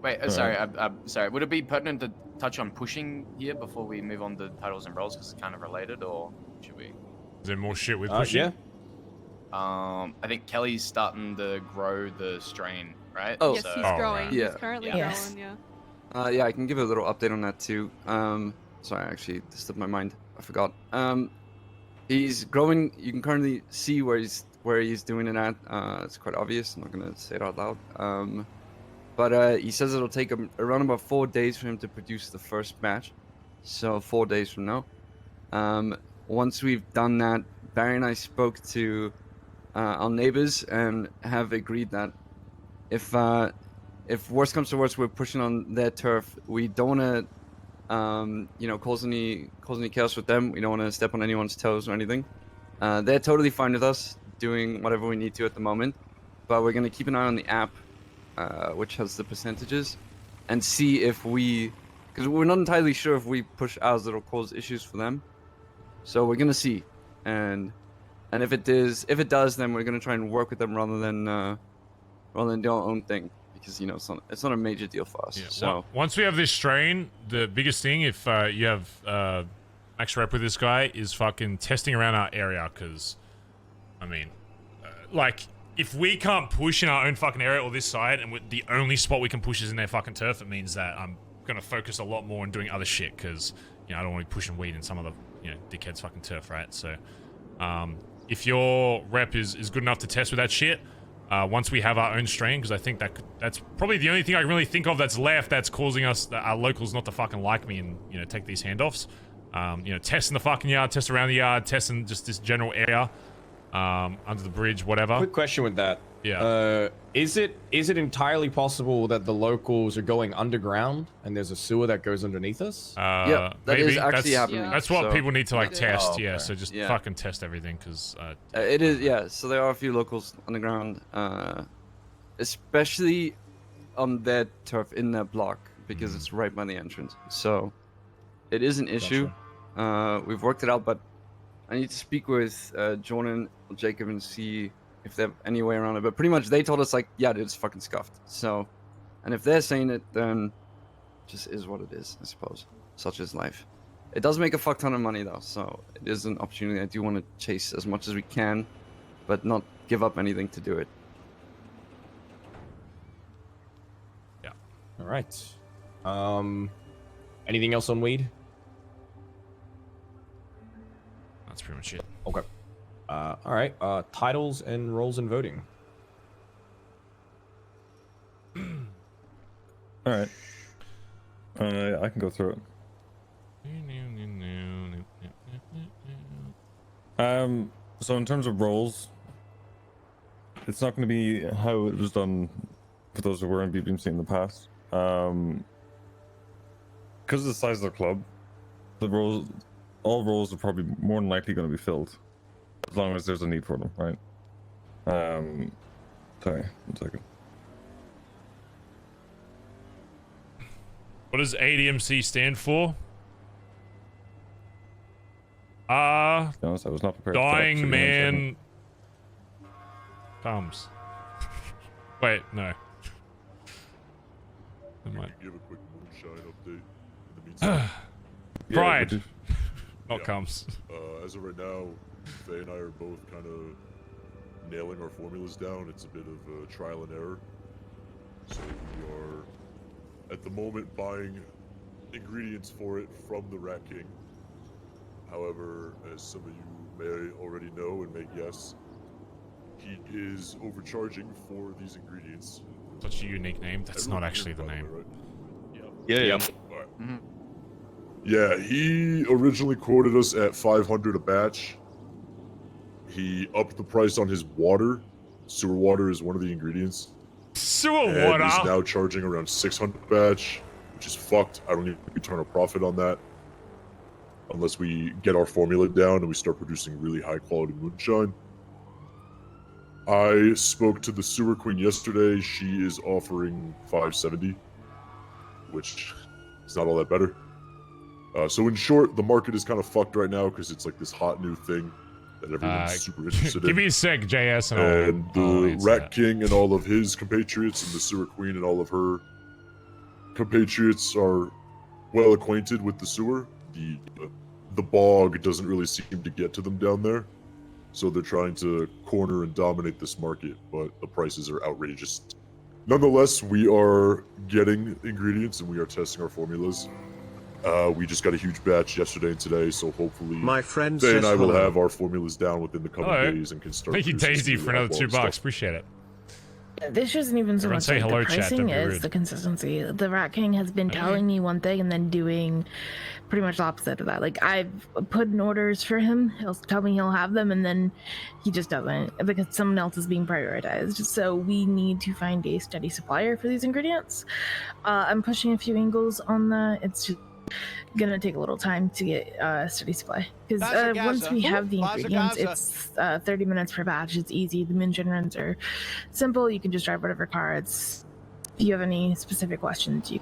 Wait, sorry, I'm sorry. Would it be pertinent to touch on pushing here before we move on to titles and roles because it's kind of related, or should we? Is there more shit with pushing? Yeah. I think Kelly's starting to grow the strain, right? Oh. Yes, So- he's growing. Yeah. He's currently Yes. growing, yeah. Yeah, I can give a little update on that too. Sorry, actually, this slipped my mind. I forgot. He's growing. You can currently see where he's doing it at. It's quite obvious. I'm not gonna say it out loud. But he says it'll take him around about 4 days for him to produce the first batch. So 4 days from now. Once we've done that, Barry and I spoke to our neighbors and have agreed that if worst comes to worst, we're pushing on their turf. We don't want to, cause any chaos with them. We don't want to step on anyone's toes or anything. They're totally fine with us doing whatever we need to at the moment, but we're gonna keep an eye on the app, which has the percentages, and see if because we're not entirely sure if we push ours, it'll cause issues for them. So we're gonna see, and if it does, then we're gonna try and work with them rather than do our own thing. Because it's not a major deal for us. Yeah. So Once we have this strain, the biggest thing, if you have max rep with this guy, is fucking testing around our area. Because, I mean, if we can't push in our own fucking area or this side, and the only spot we can push is in their fucking turf, it means that I'm gonna focus a lot more on doing other shit. Because I don't want to be pushing weed in some of the dickheads fucking turf, right? So, if your rep is good enough to test with that shit. Once we have our own strain, because I think that's probably the only thing I can really think of that's left that's causing our locals not to fucking like me and take these handoffs. Test in the fucking yard, test around the yard, test in just this general area, under the bridge, whatever. Quick question with that. Yeah. Is it entirely possible that the locals are going underground and there's a sewer that goes underneath us? yeah, that is actually happening. That's what So- people need to test. Oh, okay. Yeah. So just fucking test everything, because It is, yeah. So there are a few locals on the ground, especially on their turf in their block because it's right by the entrance. So it is an issue. We've worked it out, but I need to speak with Jordan or Jacob and see if they have any way around it. But pretty much they told us yeah, dude, it's fucking scuffed. So, and if they're saying it, then it just is what it is, I suppose. Such is life. It does make a fuck ton of money though, so it is an opportunity I do want to chase as much as we can, but not give up anything to do it. Yeah. All right. Anything else on weed? that's pretty much it. Okay. All right. Titles and roles and voting. All right. I can go through it. So in terms of roles, it's not going to be how it was done for those who were in DMCA in the past. Because of the size of the club, all roles are probably more than likely going to be filled, as long as there's a need for them, right? Sorry, 1 second. What does ADMC stand for? To be honest, I was not prepared. Dying man comes. Wait, no. Give a quick moonshine update in the meantime. Pride. Not comes. As of right now, Faye and I are both kind of nailing our formulas down. It's a bit of trial and error. So we are, at the moment, buying ingredients for it from the Rat King. However, as some of you may already know and may guess, he is overcharging for these ingredients. Such a unique name. That's not actually the name. Right? Yeah. Right. Mm-hmm. Yeah, he originally quoted us at 500 a batch. He upped the price on his water. Sewer water is one of the ingredients. Sewer and water? He's now charging around 600 a batch, which is fucked. I don't even return a profit on that. Unless we get our formula down and we start producing really high quality moonshine. I spoke to the sewer queen yesterday. She is offering 570, which is not all that better. So in short, the market is kind of fucked right now because it's like this hot new thing that everyone's super interested in. Give me a sec, JS, and I'll the answer Rat that. King and all of his compatriots and the Sewer Queen and all of her compatriots are well acquainted with the sewer. The bog doesn't really seem to get to them down there, so they're trying to corner and dominate this market, but the prices are outrageous. Nonetheless, we are getting ingredients and we are testing our formulas. We just got a huge batch yesterday and today, so hopefully My friend Faye and says I will hello. have our formulas down within the coming Hello. days and can start. Thank you, producing Daisy, some for really another high $2. quality stuff. Appreciate it. This isn't even so Everyone much say like hello, the chat, pricing don't be is rude. the consistency. The Rat King has been telling me one thing and then doing pretty much the opposite of that. Like, I've put in orders for him. He'll tell me he'll have them, and then he just doesn't because someone else is being prioritized. So we need to find a steady supplier for these ingredients. I'm pushing a few angles on that. It's just gonna take a little time to get a steady supply because Bazza, once we Gaza. have the Bazza, ingredients, Gaza. it's 30 minutes per batch. It's easy. The mission runs are simple. You can just drive whatever car. If you have any specific questions, you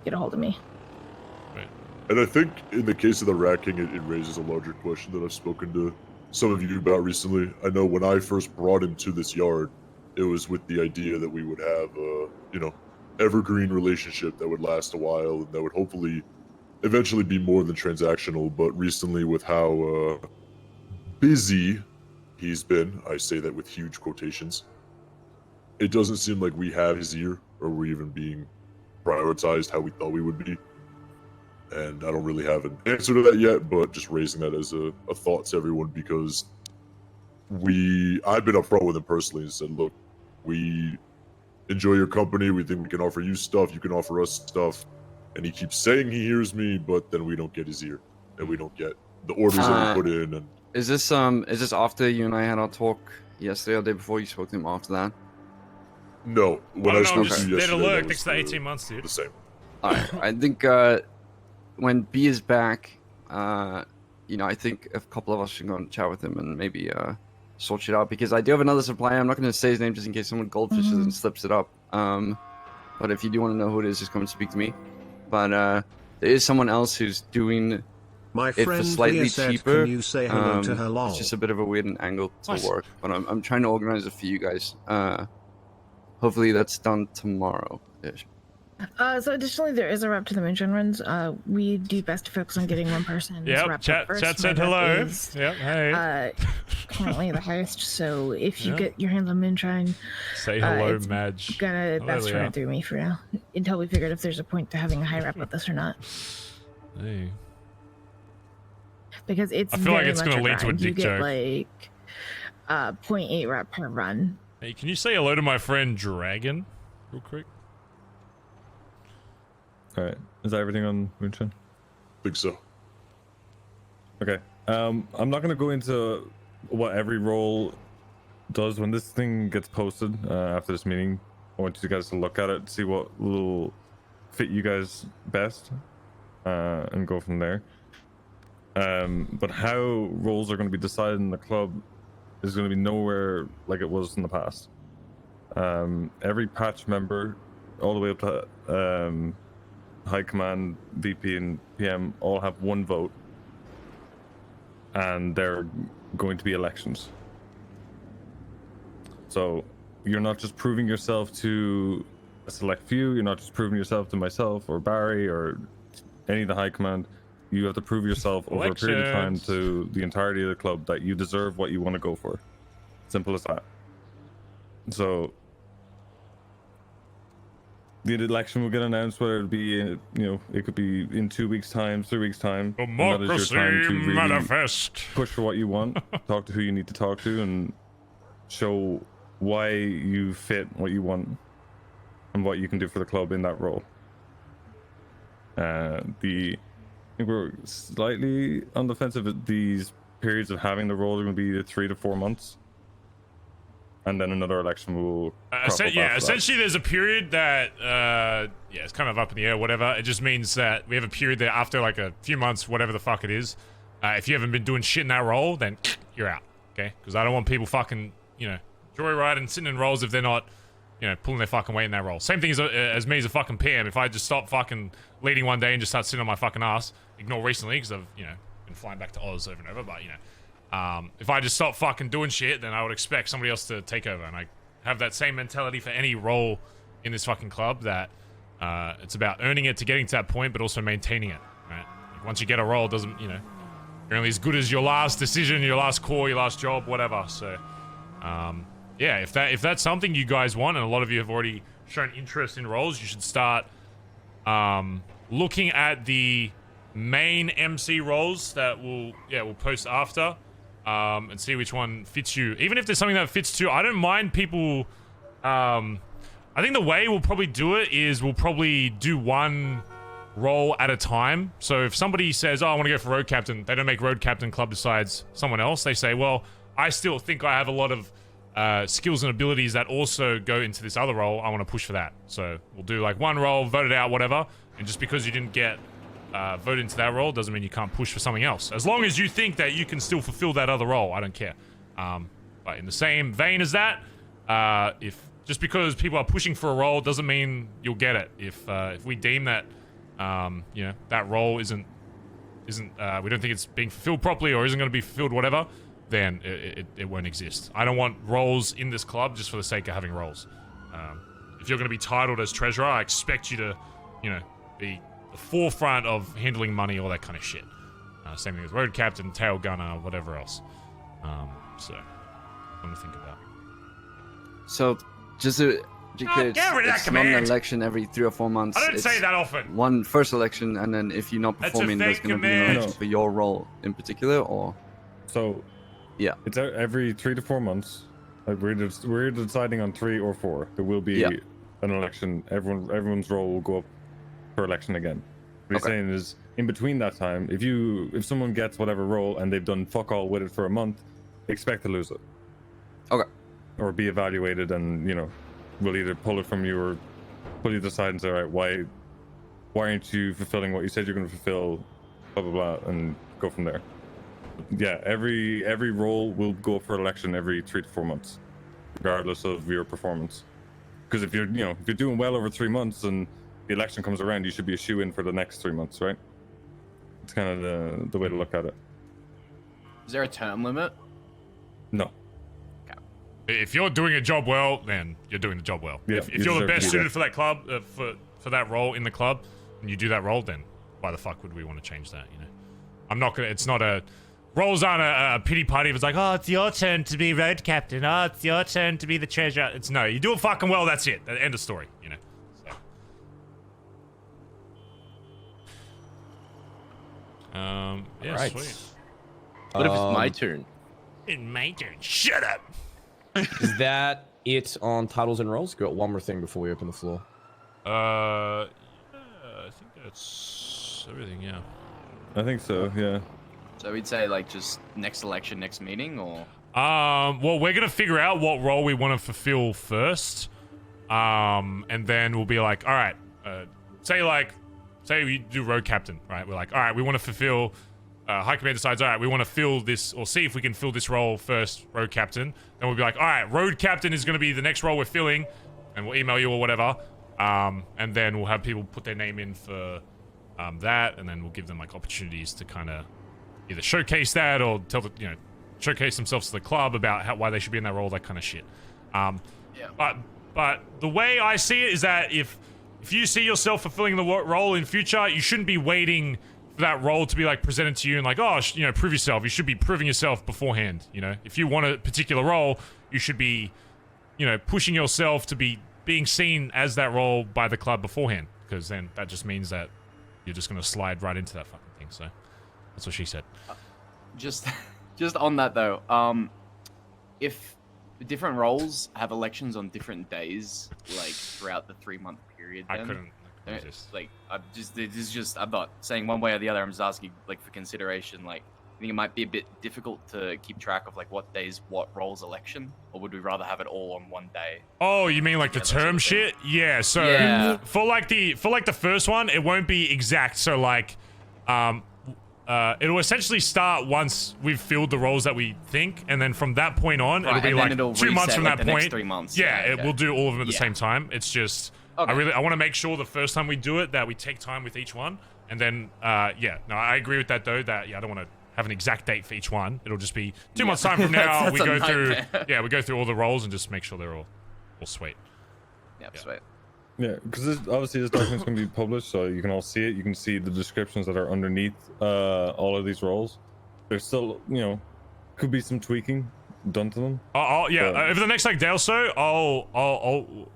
get a hold of me. And I think in the case of the Rat King, it raises a larger question that I've spoken to some of you about recently. I know when I first brought him to this yard, it was with the idea that we would have a, evergreen relationship that would last a while and that would hopefully eventually be more than transactional. But recently, with how busy he's been, I say that with huge quotations, it doesn't seem like we have his ear or we're even being prioritized how we thought we would be. And I don't really have an answer to that yet, but just raising that as a thought to everyone because I've been upfront with him personally and said, look, we enjoy your company. We think we can offer you stuff. You can offer us stuff. And he keeps saying he hears me, but then we don't get his ear and we don't get the orders that we put in. And Is this after you and I had our talk yesterday or the day before? You spoke to him after that? no, when I spoke to you They'd yesterday, alert that next was to 18 months, dude. the same. Alright, I think when B is back, I think a couple of us should go and chat with him and maybe sort shit out because I do have another supplier. I'm not going to say his name just in case someone goldfishes and slips it up. But if you do want to know who it is, just come and speak to me. But there is someone else who's doing My it for friend slightly Leah said, cheaper. can you say hello to her lol? It's just a bit of a weird angle to Nice. work, but I'm trying to organize it for you guys. Hopefully that's done tomorrow-ish. So additionally, there is a rep to the mission runs. We do best to focus on getting one person. Yep, chat said hello. Yep, hey. Currently the highest. So if you get your hands on moonshine, Say hello, it's Madge. gonna Hello, best run Leah. it through me for now until we figure out if there's a point to having a high rep with this or not. Hey. Because it's I feel like very it's much gonna lead to a grind. You dick get joke. like 0.8 rep per run. Hey, can you say hello to my friend Dragon, real quick? Alright, is that everything on Moonshine? Think so. Okay. I'm not gonna go into what every role does when this thing gets posted after this meeting. I want you guys to look at it, see what will fit you guys best, and go from there. But how roles are going to be decided in the club is going to be nowhere like it was in the past. Every patch member, all the way up to High Command, VP, and PM, all have one vote, and they're going to be elections. So you're not just proving yourself to a select few, you're not just proving yourself to myself or Barry or any of the High Command. You have to prove yourself over a period of time to the entirety of the club that you deserve what you want to go for. Simple as that. So the election will get announced, whether it be, it could be in 2 weeks' time, 3 weeks' time. And that is your time to Democracy really manifest. push for what you want, talk to who you need to talk to, and show why you fit what you want and what you can do for the club in that role. I think we're slightly on the fence of these periods of having the role are going to be 3 to 4 months, and then another election will essentially there's a period that it's kind of up in the air, whatever. It just means that we have a period that after like a few months, whatever the fuck it is, if you haven't been doing shit in that role, then you're out, okay? Because I don't want people fucking joyriding, sitting in roles if they're not you know, pulling their fucking weight in that role. Same thing as me as a fucking PM. If I just stop fucking leading one day and just start sitting on my fucking ass, ignore recently because I've, you know, been flying back to Oz over and over, but, you know, if I just stop fucking doing shit, then I would expect somebody else to take over. And I have that same mentality for any role in this fucking club, that it's about earning it to getting to that point, but also maintaining it, right? Like once you get a role, it doesn't, you know, you're only as good as your last decision, your last call, your last job, whatever. So, yeah, if that's something you guys want, and a lot of you have already shown interest in roles, you should start looking at the main MC roles that we'll post after, and see which one fits you. Even if there's something that fits too, I don't mind people. I think the way we'll probably do it is we'll probably do one role at a time. So if somebody says, oh, I want to go for road captain, they don't make road captain club decides someone else. They say, well, I still think I have a lot of skills and abilities that also go into this other role. I want to push for that. So we'll do like one role, vote it out, whatever. And just because you didn't get voted into that role doesn't mean you can't push for something else. As long as you think that you can still fulfill that other role, I don't care. But in the same vein as that, if just because people are pushing for a role doesn't mean you'll get it. If we deem that you know, that role isn't we don't think it's being fulfilled properly or isn't going to be fulfilled, whatever, then it won't exist. I don't want roles in this club just for the sake of having roles. If you're going to be titled as treasurer, I expect you to, you know, be the forefront of handling money, all that kind of shit. Same thing with road captain, tail gunner, whatever else. So, something to think about. So, just to be clear, it's not an election every 3 or 4 months. I don't say that often. One first election, and then if you're not performing, there's going to be an election for your role in particular, or? So, yeah, it's every 3 to 4 months. Like we're deciding on 3 or 4. There will be an election. Everyone's role will go up for election again. What he's saying is, in between that time, if someone gets whatever role and they've done fuck all with it for a month, expect to lose it. Okay. Or be evaluated, and, you know, we'll either pull it from you or pull you to the side and say, all right, why aren't you fulfilling what you said you're going to fulfill, blah blah blah, and go from there. Yeah, every role will go for election every 3 to 4 months, regardless of your performance. Because if you're doing well over 3 months and the election comes around, you should be a shoe in for the next 3 months, right? It's kind of the way to look at it. Is there a term limit? No. If you're doing a job well, then you're doing the job well. Yeah, if you're the best suited for that club, for that role in the club, and you do that role, then why the fuck would we want to change that? You know, I'm not gonna. It's not a roles aren't a pity party. If it's like, oh, it's your turn to be road captain. Oh, it's your turn to be the treasurer. It's no, you do it fucking well. That's it. End of story. You know. So. Yeah, right. sweet. What if it's my turn? It's my turn. Shut up. Is that it on titles and roles? Got one more thing before we open the floor. Yeah, I think that's everything. Yeah. I think so. Yeah. So we'd say like just next election, next meeting, or? Well, we're gonna figure out what role we want to fulfill first, and then we'll be like, all right, say we do road captain, right? We're like, all right, we want to fulfill. High Command decides, all right, we want to fill this, or see if we can fill this role first, road captain. Then we'll be like, all right, road captain is going to be the next role we're filling, and we'll email you or whatever. And then we'll have people put their name in for that, and then we'll give them like opportunities to kind of either showcase that or showcase themselves to the club about why they should be in that role, that kind of shit. But the way I see it is that if you see yourself fulfilling the role in future, you shouldn't be waiting for that role to be like presented to you and like, oh, prove yourself. You should be proving yourself beforehand. You know, if you want a particular role, you should be, pushing yourself to be being seen as that role by the club beforehand, because then that just means that you're just gonna slide right into that fucking thing. So that's what she said. Just on that though, if different roles have elections on different days, like throughout the 3-month period, then, I couldn't. Like, I'm not saying one way or the other. I'm just asking, like, for consideration. Like, I think it might be a bit difficult to keep track of, like, what days what roles election, or would we rather have it all on one day? Oh, you mean like the term shit? Yeah. So for like the first one, it won't be exact. So like, it'll essentially start once we've filled the roles that we think, and then from that point on, Right, it'll be and like then it'll 2 months reset, from like, that the next point. 3 months. Yeah, Yeah, okay. we'll do all of them at the Yeah. same time. It's just I want to make sure the first time we do it that we take time with each one, and then yeah, no, I agree with that though. That I don't want to have an exact date for each one. It'll just be 2 months time from now. That's we a go through nightmare. we go through all the roles and just make sure they're all sweet. Yep, sweet. Yeah, because obviously this document's going to be published, so you can all see it. You can see the descriptions that are underneath all of these roles. There's still, could be some tweaking done to them. Over the next like day or so,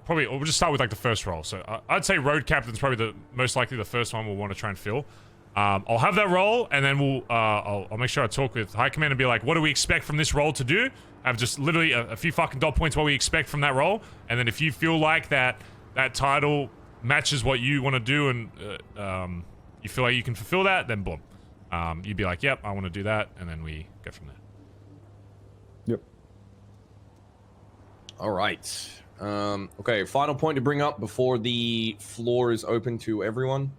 we'll just start with like the first role. So I'd say road captain's probably the most likely the first one we'll want to try and fill. I'll have that role, and then I'll make sure I talk with High Command and be like, what do we expect from this role to do? I have just literally a few fucking dot points what we expect from that role, and then if you feel like that title matches what you want to do and you feel like you can fulfill that, then boom. You'd be like, yep, I want to do that, and then we go from there. Yep. All right. Okay, final point to bring up before the floor is open to everyone.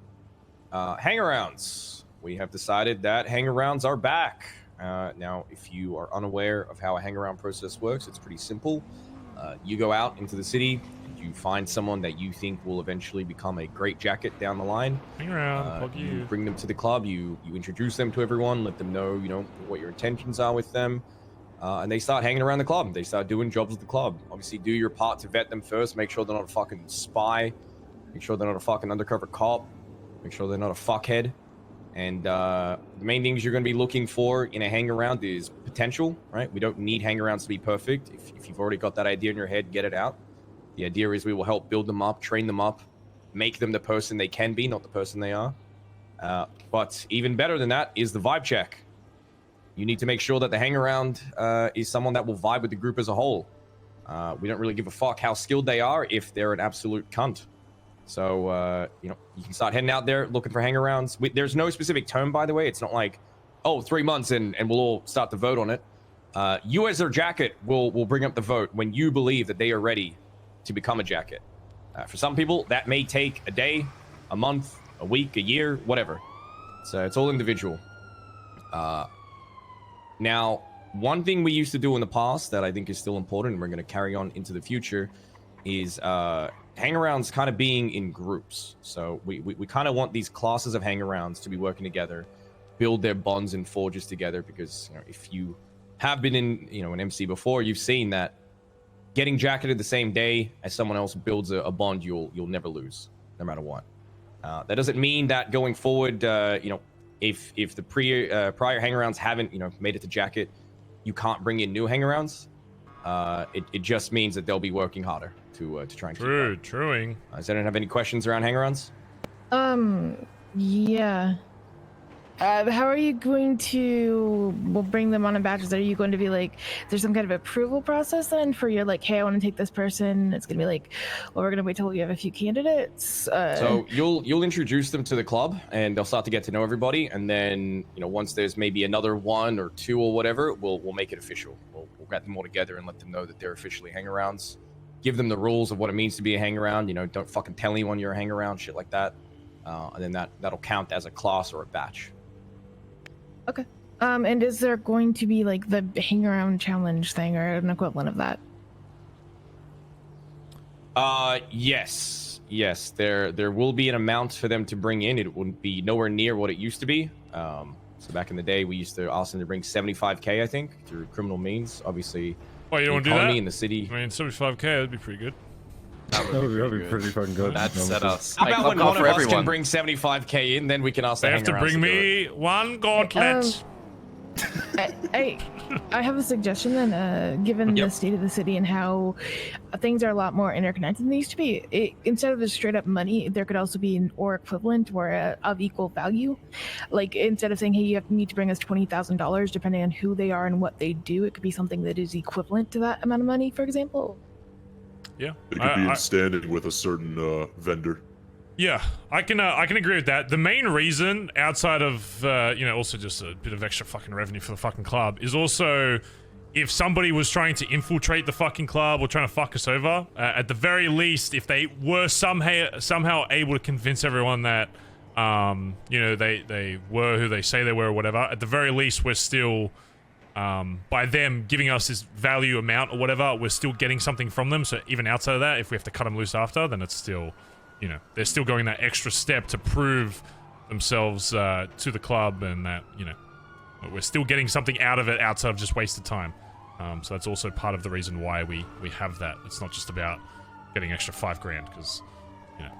Hangarounds. We have decided that hangarounds are back. Now, if you are unaware of how a hangaround process works, it's pretty simple. You go out into the city, and you find someone that you think will eventually become a great jacket down the line. Hang around, plug you bring them to the club, you introduce them to everyone, let them know, what your intentions are with them, and they start hanging around the club. They start doing jobs with the club. Obviously, do your part to vet them first, make sure they're not a fucking spy, make sure they're not a fucking undercover cop, make sure they're not a fuckhead. And the main things you're going to be looking for in a hang-around is potential, right? We don't need hang-arounds to be perfect. If you've already got that idea in your head, get it out. The idea is we will help build them up, train them up, make them the person they can be, not the person they are. But even better than that is the vibe check. You need to make sure that the hang-around is someone that will vibe with the group as a whole. We don't really give a fuck how skilled they are if they're an absolute cunt. So, you can start heading out there looking for hang-arounds. There's no specific term, by the way. It's not like, 3 months and we'll all start to vote on it. You as their jacket will bring up the vote when you believe that they are ready to become a jacket. For some people, that may take a day, a month, a week, a year, whatever. So it's all individual. Now, one thing we used to do in the past that I think is still important and we're going to carry on into the future is hang-arounds kind of being in groups. So we kind of want these classes of hang-arounds to be working together, build their bonds and forges together, because if you have been in an MC before, you've seen that getting jacketed the same day as someone else builds a bond, you'll never lose, no matter what. That doesn't mean that going forward, if the prior hang-arounds haven't made it to jacket, you can't bring in new hang-arounds. It just means that they'll be working harder to try and keep up. Truing. Does anyone have any questions around hang-arounds? Yeah. How are you going to bring them on in batches? Are you going to be like, there's some kind of approval process then for your hey, I want to take this person? It's going to be like, well, we're going to wait till we have a few candidates. So you'll introduce them to the club and they'll start to get to know everybody. And then, once there's maybe another 1 or 2 or whatever, we'll make it official. We'll get them all together and let them know that they're officially hang-arounds. Give them the rules of what it means to be a hang-around. Don't fucking tell anyone you're a hang-around, shit like that. And then that'll count as a class or a batch. Okay. And is there going to be the hang around challenge thing or an equivalent of that? Yes. There will be an amount for them to bring in. It wouldn't be nowhere near what it used to be. So back in the day, we used to ask them to bring 75K, I think, through criminal means. Obviously, you don't want to do that in the city. I mean, 75K, that'd be pretty good. That would be pretty fucking good. That'd set us. How about when one of us can bring 75K in, then we can ask the They have to bring me one gauntlet. I have a suggestion then, given the state of the city and how things are a lot more interconnected than they used to be. Instead of just straight up money, there could also be an or equivalent or of equal value. Instead of saying, hey, you need to bring us $20,000, depending on who they are and what they do, it could be something that is equivalent to that amount of money, for example. Yeah. It could be in standing with a certain vendor. Yeah, I can agree with that. The main reason, outside of also just a bit of extra fucking revenue for the fucking club, is also if somebody was trying to infiltrate the fucking club or trying to fuck us over, at the very least, if they were somehow able to convince everyone that you know, they were who they say they were or whatever, at the very least we're still, by them giving us this value amount or whatever, we're still getting something from them. So even outside of that, if we have to cut them loose after, then it's still, you know, they're still going that extra step to prove themselves to the club, and that, you know, we're still getting something out of it outside of just wasted time. So that's also part of the reason why we have that. It's not just about getting extra $5,000, because, you know.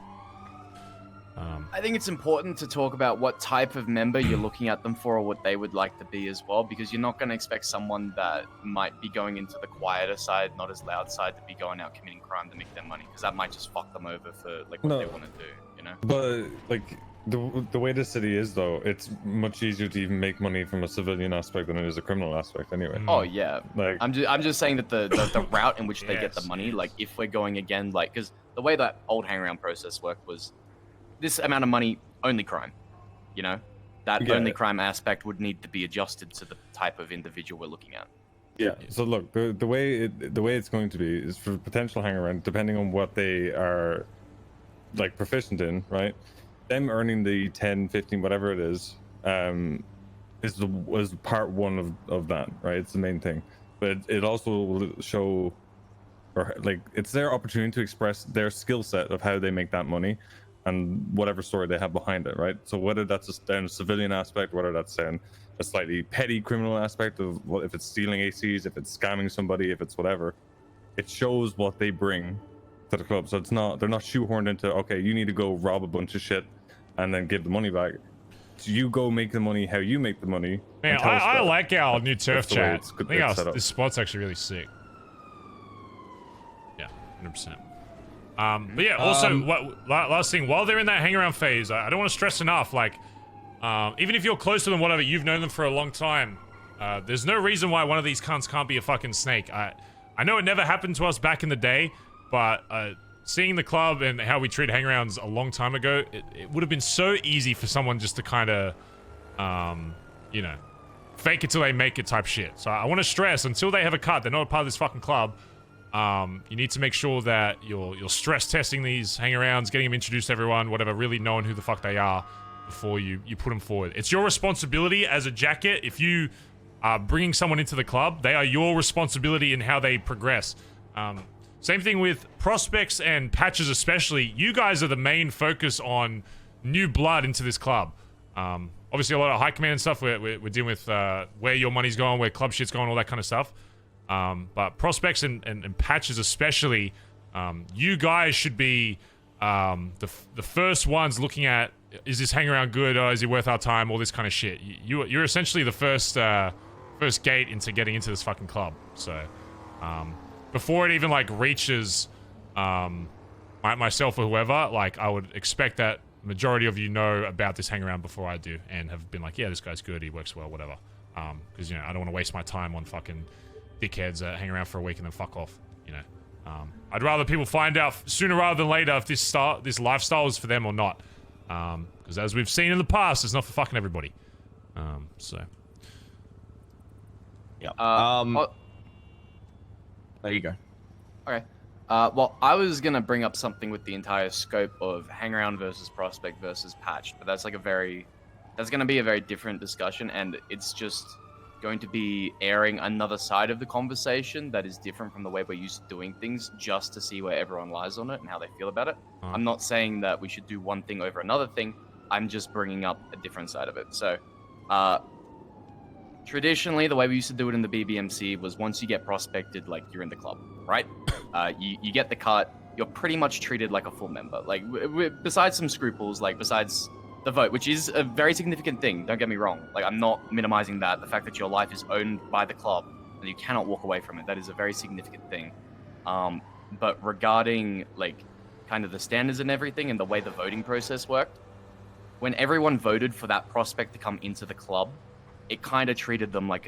I think it's important to talk about what type of member you're looking at them for, or what they would like to be as well, because you're not going to expect someone that might be going into the quieter side, not as loud side, to be going out committing crime to make their money, because that might just fuck them over for like what they want to do, you know? But like the way the city is, though, it's much easier to even make money from a civilian aspect than it is a criminal aspect anyway. Oh yeah, like I'm just saying that the route in which they get the money, like if we're going again, like, because the way that old hang around process worked was this amount of money, only crime, you know, that only crime aspect would need to be adjusted to the type of individual we're looking at. Yeah. So look, the way it's going to be is for potential hang around, depending on what they are like proficient in, right? Them earning the 10, 15, whatever it is was part one of that, right? It's the main thing, but it also will show, or like, it's their opportunity to express their skill set of how they make that money, and whatever story they have behind it, right? So whether that's just down a civilian aspect, whether that's down a slightly petty criminal aspect of, well, if it's stealing ACs, if it's scamming somebody, if it's whatever, it shows what they bring to the club. So it's not, they're not shoehorned into, okay, you need to go rob a bunch of shit and then give the money back. So you go make the money how you make the money. Man, I like our new turf chat. I think this spot's actually really sick. Yeah, 100%. But yeah, also, last thing, while they're in that hang around phase, I don't want to stress enough, like, even if you're close to them, whatever, you've known them for a long time, there's no reason why one of these cunts can't be a fucking snake. I know it never happened to us back in the day, but seeing the club and how we treated hang-arounds a long time ago, it would have been so easy for someone just to kind of, you know, fake it till they make it type shit. So I want to stress, until they have a cut, they're not a part of this fucking club. You need to make sure that you're stress testing these hang-arounds, getting them introduced to everyone, whatever, really knowing who the fuck they are before you put them forward. It's your responsibility as a jacket. If you are bringing someone into the club, they are your responsibility in how they progress. Same thing with prospects and patches especially. You guys are the main focus on new blood into this club. Obviously a lot of high command and stuff, we're dealing with where your money's going, where club shit's going, all that kind of stuff. But prospects and patches especially, you guys should be the first ones looking at, is this hang around good, or is it worth our time, all this kind of shit. You're essentially the first gate into getting into this fucking club. So before it even like reaches myself or whoever, like, I would expect that majority of you know about this hang around before I do, and have been like, yeah, this guy's good, he works well, whatever. Because, you know, I don't want to waste my time on fucking dickheads that hang around for a week and then fuck off, you know. I'd rather people find out sooner rather than later if this lifestyle is for them or not. Because as we've seen in the past, it's not for fucking everybody. So. Yeah. There you go. Okay. Well, I was gonna bring up something with the entire scope of hang around versus prospect versus patched, but that's gonna be a very different discussion, and it's just going to be airing another side of the conversation that is different from the way we're used to doing things, just to see where everyone lies on it and how they feel about it. I'm not saying that we should do one thing over another thing. I'm just bringing up a different side of it. So, traditionally, the way we used to do it in the BBMC was once you get prospected, like, you're in the club, right? You get the cut, you're pretty much treated like a full member. Like, besides some scruples, like, besides the vote, which is a very significant thing, don't get me wrong. Like, I'm not minimizing that. The fact that your life is owned by the club and you cannot walk away from it, that is a very significant thing. But regarding, like, kind of the standards and everything and the way the voting process worked, when everyone voted for that prospect to come into the club, it kind of treated them like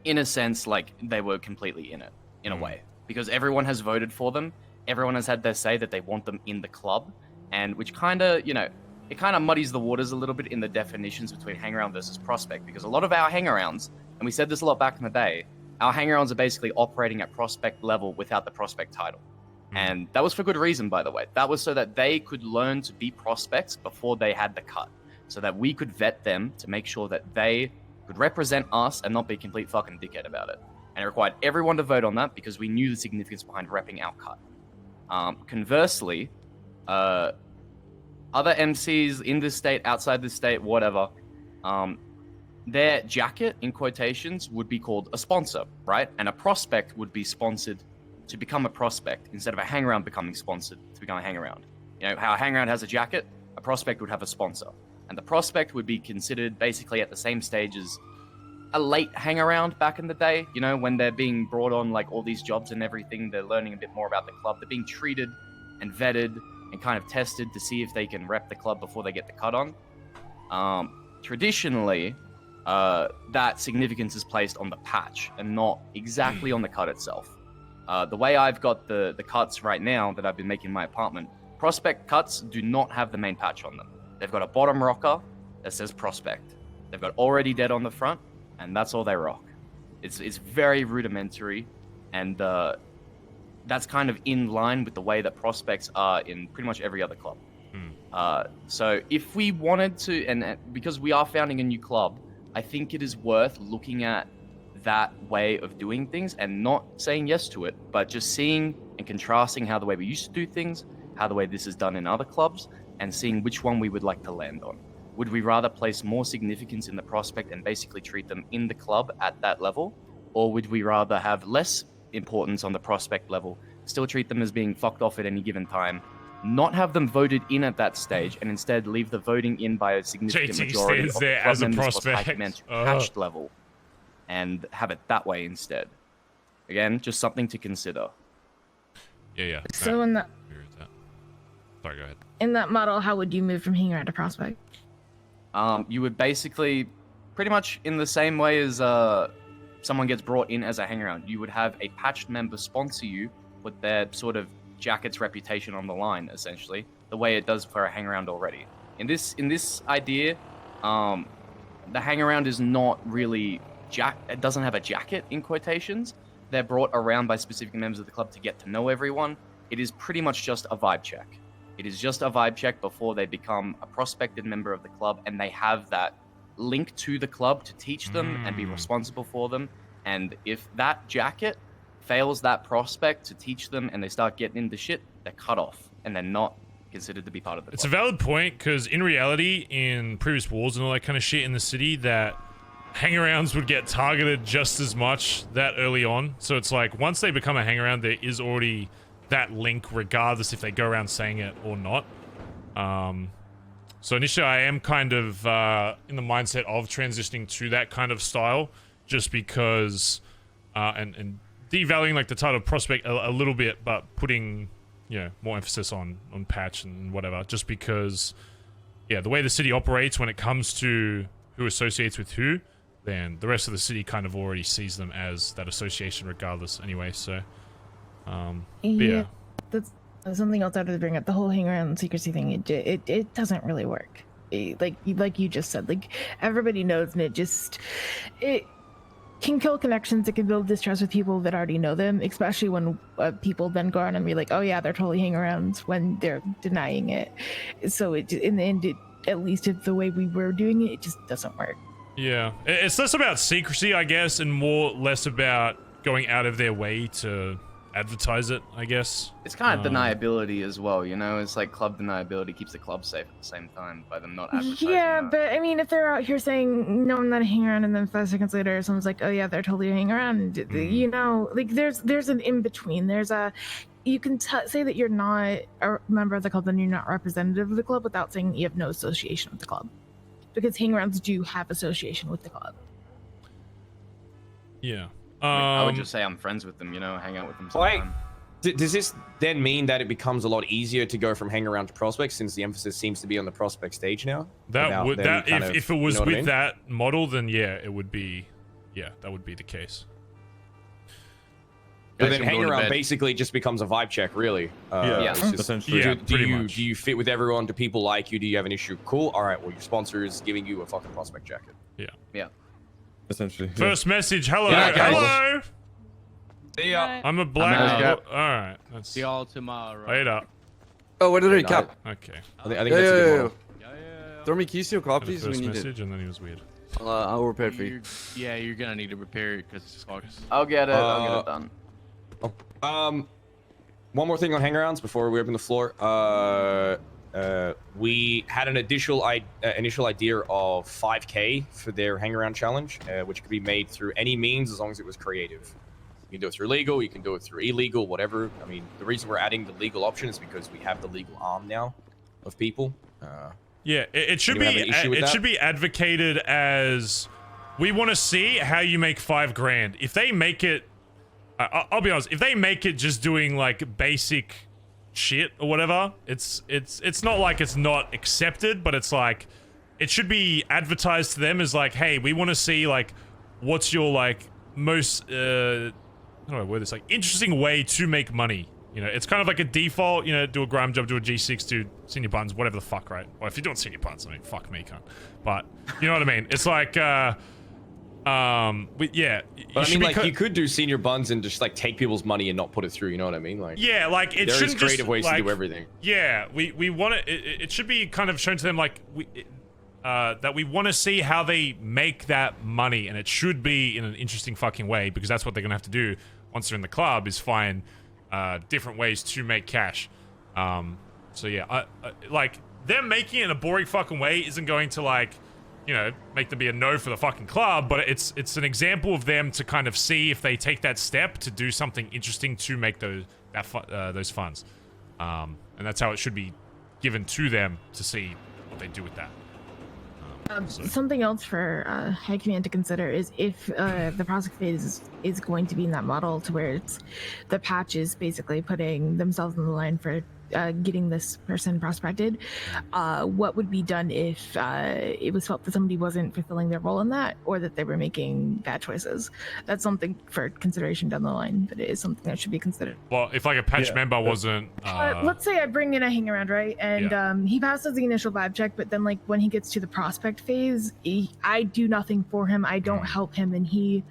in a sense, like they were completely in it, in a way. Because everyone has voted for them, everyone has had their say that they want them in the club, and which kind of, you know, it kind of muddies the waters a little bit in the definitions between hangaround versus prospect, because a lot of our hangarounds, and we said this a lot back in the day, our hangarounds are basically operating at prospect level without the prospect title. And that was for good reason, by the way. That was so that they could learn to be prospects before they had the cut, so that we could vet them to make sure that they could represent us and not be a complete fucking dickhead about it. And it required everyone to vote on that because we knew the significance behind repping our cut. Conversely, other MCs in this state, outside the state, whatever, their jacket, in quotations, would be called a sponsor, right? And a prospect would be sponsored to become a prospect instead of a hangaround becoming sponsored to become a hangaround. You know, how a hangaround has a jacket, a prospect would have a sponsor. And the prospect would be considered basically at the same stage as a late hangaround back in the day. You know, when they're being brought on like all these jobs and everything, they're learning a bit more about the club. They're being treated and vetted and kind of tested to see if they can rep the club before they get the cut on. Traditionally, that significance is placed on the patch and not exactly on the cut itself. The way I've got the cuts right now that I've been making in my apartment, prospect cuts do not have the main patch on them. They've got a bottom rocker that says prospect. They've got already dead on the front, and that's all they rock. It's very rudimentary, and that's kind of in line with the way that prospects are in pretty much every other club. So if we wanted to, and because we are founding a new club, I think it is worth looking at that way of doing things and not saying yes to it, but just seeing and contrasting how the way we used to do things, how the way this is done in other clubs, and seeing which one we would like to land on. Would we rather place more significance in the prospect and basically treat them in the club at that level? Or would we rather have less importance on the prospect level, still treat them as being fucked off at any given time, not have them voted in at that stage, and instead leave the voting in by a significant JT majority stands of there club as a members plus prospect. patched level, and have it that way instead? Again, just something to consider. Yeah. So in that Sorry, go ahead. in that model, how would you move from hangaround to prospect? You would basically, pretty much in the same way as someone gets brought in as a hangaround, you would have a patched member sponsor you, put their sort of jacket's reputation on the line, essentially, the way it does for a hangaround already. In this idea, the hangaround is not really it doesn't have a jacket in quotations. They're brought around by specific members of the club to get to know everyone. It is pretty much just a vibe check. It is just a vibe check before they become a prospected member of the club, and they have that link to the club to teach them and be responsible for them. And if that jacket fails that prospect to teach them and they start getting into shit, they're cut off and they're not considered to be part of the club. It's a valid point, because in reality, in previous wars and all that kind of shit in the city, that hangarounds would get targeted just as much that early on. So it's like, once they become a hangaround, there is already that link, regardless if they go around saying it or not. So initially, I am kind of in the mindset of transitioning to that kind of style, just because, and devaluing like the title of prospect a little bit, but putting, you know, more emphasis on patch and whatever, just because, yeah, the way the city operates when it comes to who associates with who, then the rest of the city kind of already sees them as that association regardless anyway. So yeah, that's something else I wanted to bring up. The whole hangaround secrecy thing, it doesn't really work. Like you just said, like everybody knows, and it can kill connections. It can build distrust with people that already know them, especially when people then go around and be like, oh yeah, they're totally hangarounds, when they're denying it. So in the end, at least if the way we were doing it, it just doesn't work. Yeah, it's less about secrecy, I guess, and less about going out of their way to advertise it, I guess. It's kind of deniability as well, you know? It's like club deniability keeps the club safe at the same time by them not advertising. Yeah, but I mean, if they're out here saying, no, I'm not a hangaround, and then 5 seconds later, someone's like, oh yeah, they're totally a hangaround, you know, like there's an in-between. You can say that you're not a member of the club and you're not representative of the club without saying you have no association with the club. Because hangarounds do have association with the club. Yeah. I would just say I'm friends with them, you know, hang out with them sometime. Does this then mean that it becomes a lot easier to go from hang around to prospect, since the emphasis seems to be on the prospect stage now? If it was with that model, then yeah, it would be, that would be the case. But then hang around basically just becomes a vibe check, really. Essentially. Do you fit with everyone? Do people like you? Do you have an issue? Cool. All right. Well, your sponsor is giving you a fucking prospect jacket. Yeah. Yeah. Essentially. First message. Hello. Yeah, guys. Hello. See ya. I'm a black. out. All right. That's See y'all tomorrow. later. Oh, what did I recap? Okay. I think that's a good one. Throw me Keystone Got copies. the We first need message it. and then he was weird. I'll repair it for you. Yeah, you're gonna need to repair it because it's fucked. I'll get it. I'll get it done. One more thing on hangarounds before we open the floor. We had an initial idea of 5K for their hangaround challenge, which could be made through any means as long as it was creative. You can do it through legal, you can do it through illegal, whatever. I mean, the reason we're adding the legal option is because we have the legal arm now of people. Yeah, it should be anyone have an issue with that? should be advocated as we want to see how you make $5,000. If they make it, I'll be honest. If they make it just doing like basic shit or whatever, it's not like it's not accepted, but it's like it should be advertised to them as like, hey, we want to see like what's your like most how do I word this, like interesting way to make money. You know, it's kind of like a default, you know, do a grind job, do a G6, do senior buttons, whatever the fuck, right? Well, if you're doing senior buttons, I mean, fuck me, cunt. But, you know what I mean? It's like, yeah. But I mean, like, you could do senior buns and just, like, take people's money and not put it through, you know what I mean? Like, yeah, like, it there's shouldn't creative just, ways like, to do everything. Yeah, we want it should be kind of shown to them, like, that we want to see how they make that money, and it should be in an interesting fucking way, because that's what they're gonna have to do once they're in the club, is find different ways to make cash. So yeah, like them making it in a boring fucking way isn't going to, like, you know, make them be a no for the fucking club, but it's an example of them to kind of see if they take that step to do something interesting to make those funds, and that's how it should be given to them to see what they do with that. Something else for High Command to consider is if the prospect phase is going to be in that model to where it's the patch is basically putting themselves on the line for getting this person prospected, what would be done if it was felt that somebody wasn't fulfilling their role in that, or that they were making bad choices? That's something for consideration down the line, but it is something that should be considered. Well, if like a patch member wasn't let's say I bring in a hang around, right, and he passes the initial vibe check, but then like when he gets to the prospect phase, I do nothing for him, I don't help him, and he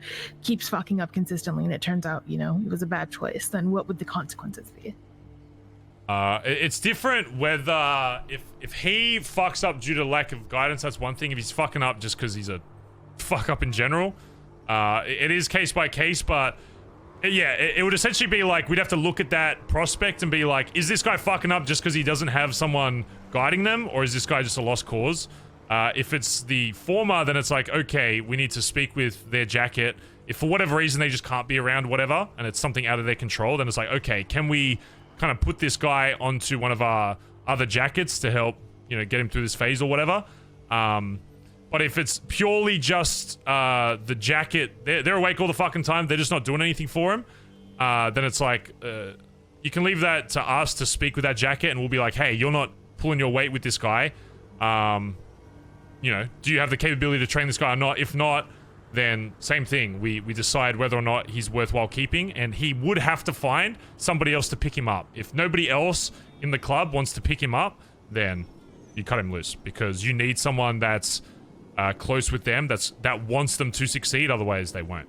keeps fucking up consistently, and it turns out, you know, it was a bad choice, then what would the consequences be? It's different whether if he fucks up due to lack of guidance, that's one thing. If he's fucking up just because he's a fuck up in general, it is case by case, but yeah, it would essentially be like we'd have to look at that prospect and be like, is this guy fucking up just because he doesn't have someone guiding them, or is this guy just a lost cause? If it's the former, then it's like, okay, we need to speak with their jacket. If for whatever reason they just can't be around, whatever, and it's something out of their control, then it's like, okay, can we kind of put this guy onto one of our other jackets to help, you know, get him through this phase or whatever. But if it's purely just the jacket, they're awake all the fucking time, they're just not doing anything for him, then it's like, you can leave that to us to speak with that jacket, and we'll be like, hey, you're not pulling your weight with this guy. You know, do you have the capability to train this guy or not? If not, then same thing. We decide whether or not he's worthwhile keeping, and he would have to find somebody else to pick him up. If nobody else in the club wants to pick him up, then you cut him loose, because you need someone that's close with them, that wants them to succeed, otherwise they won't.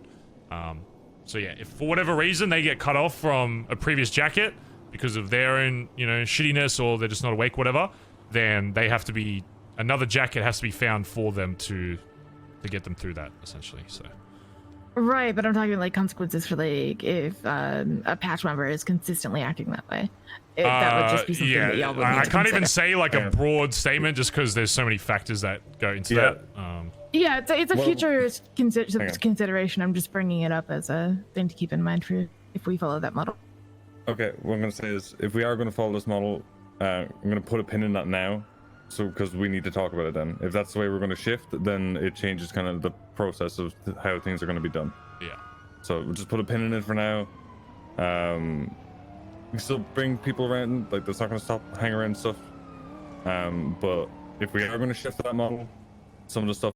So yeah, if for whatever reason they get cut off from a previous jacket because of their own, you know, shittiness, or they're just not awake, whatever, then they have to be, another jacket has to be found for them to get them through that, essentially. So right, but I'm talking like consequences for like if a patch member is consistently acting that way. That would just be something that y'all would need I to can't even consider. say like a broad statement just because there's so many factors that go into that. Yeah, it's a future consideration. I'm just bringing it up as a thing to keep in mind for if we follow that model. Okay, what I'm going to say is, if we are going to follow this model, I'm going to put a pin in that now, so because we need to talk about it then. If that's the way we're going to shift, then it changes kind of the process of how things are going to be done. Yeah. So we'll just put a pin in it for now. We can still bring people around, like that's not going to stop hang around stuff. But if we are going to shift to that model, some of the stuff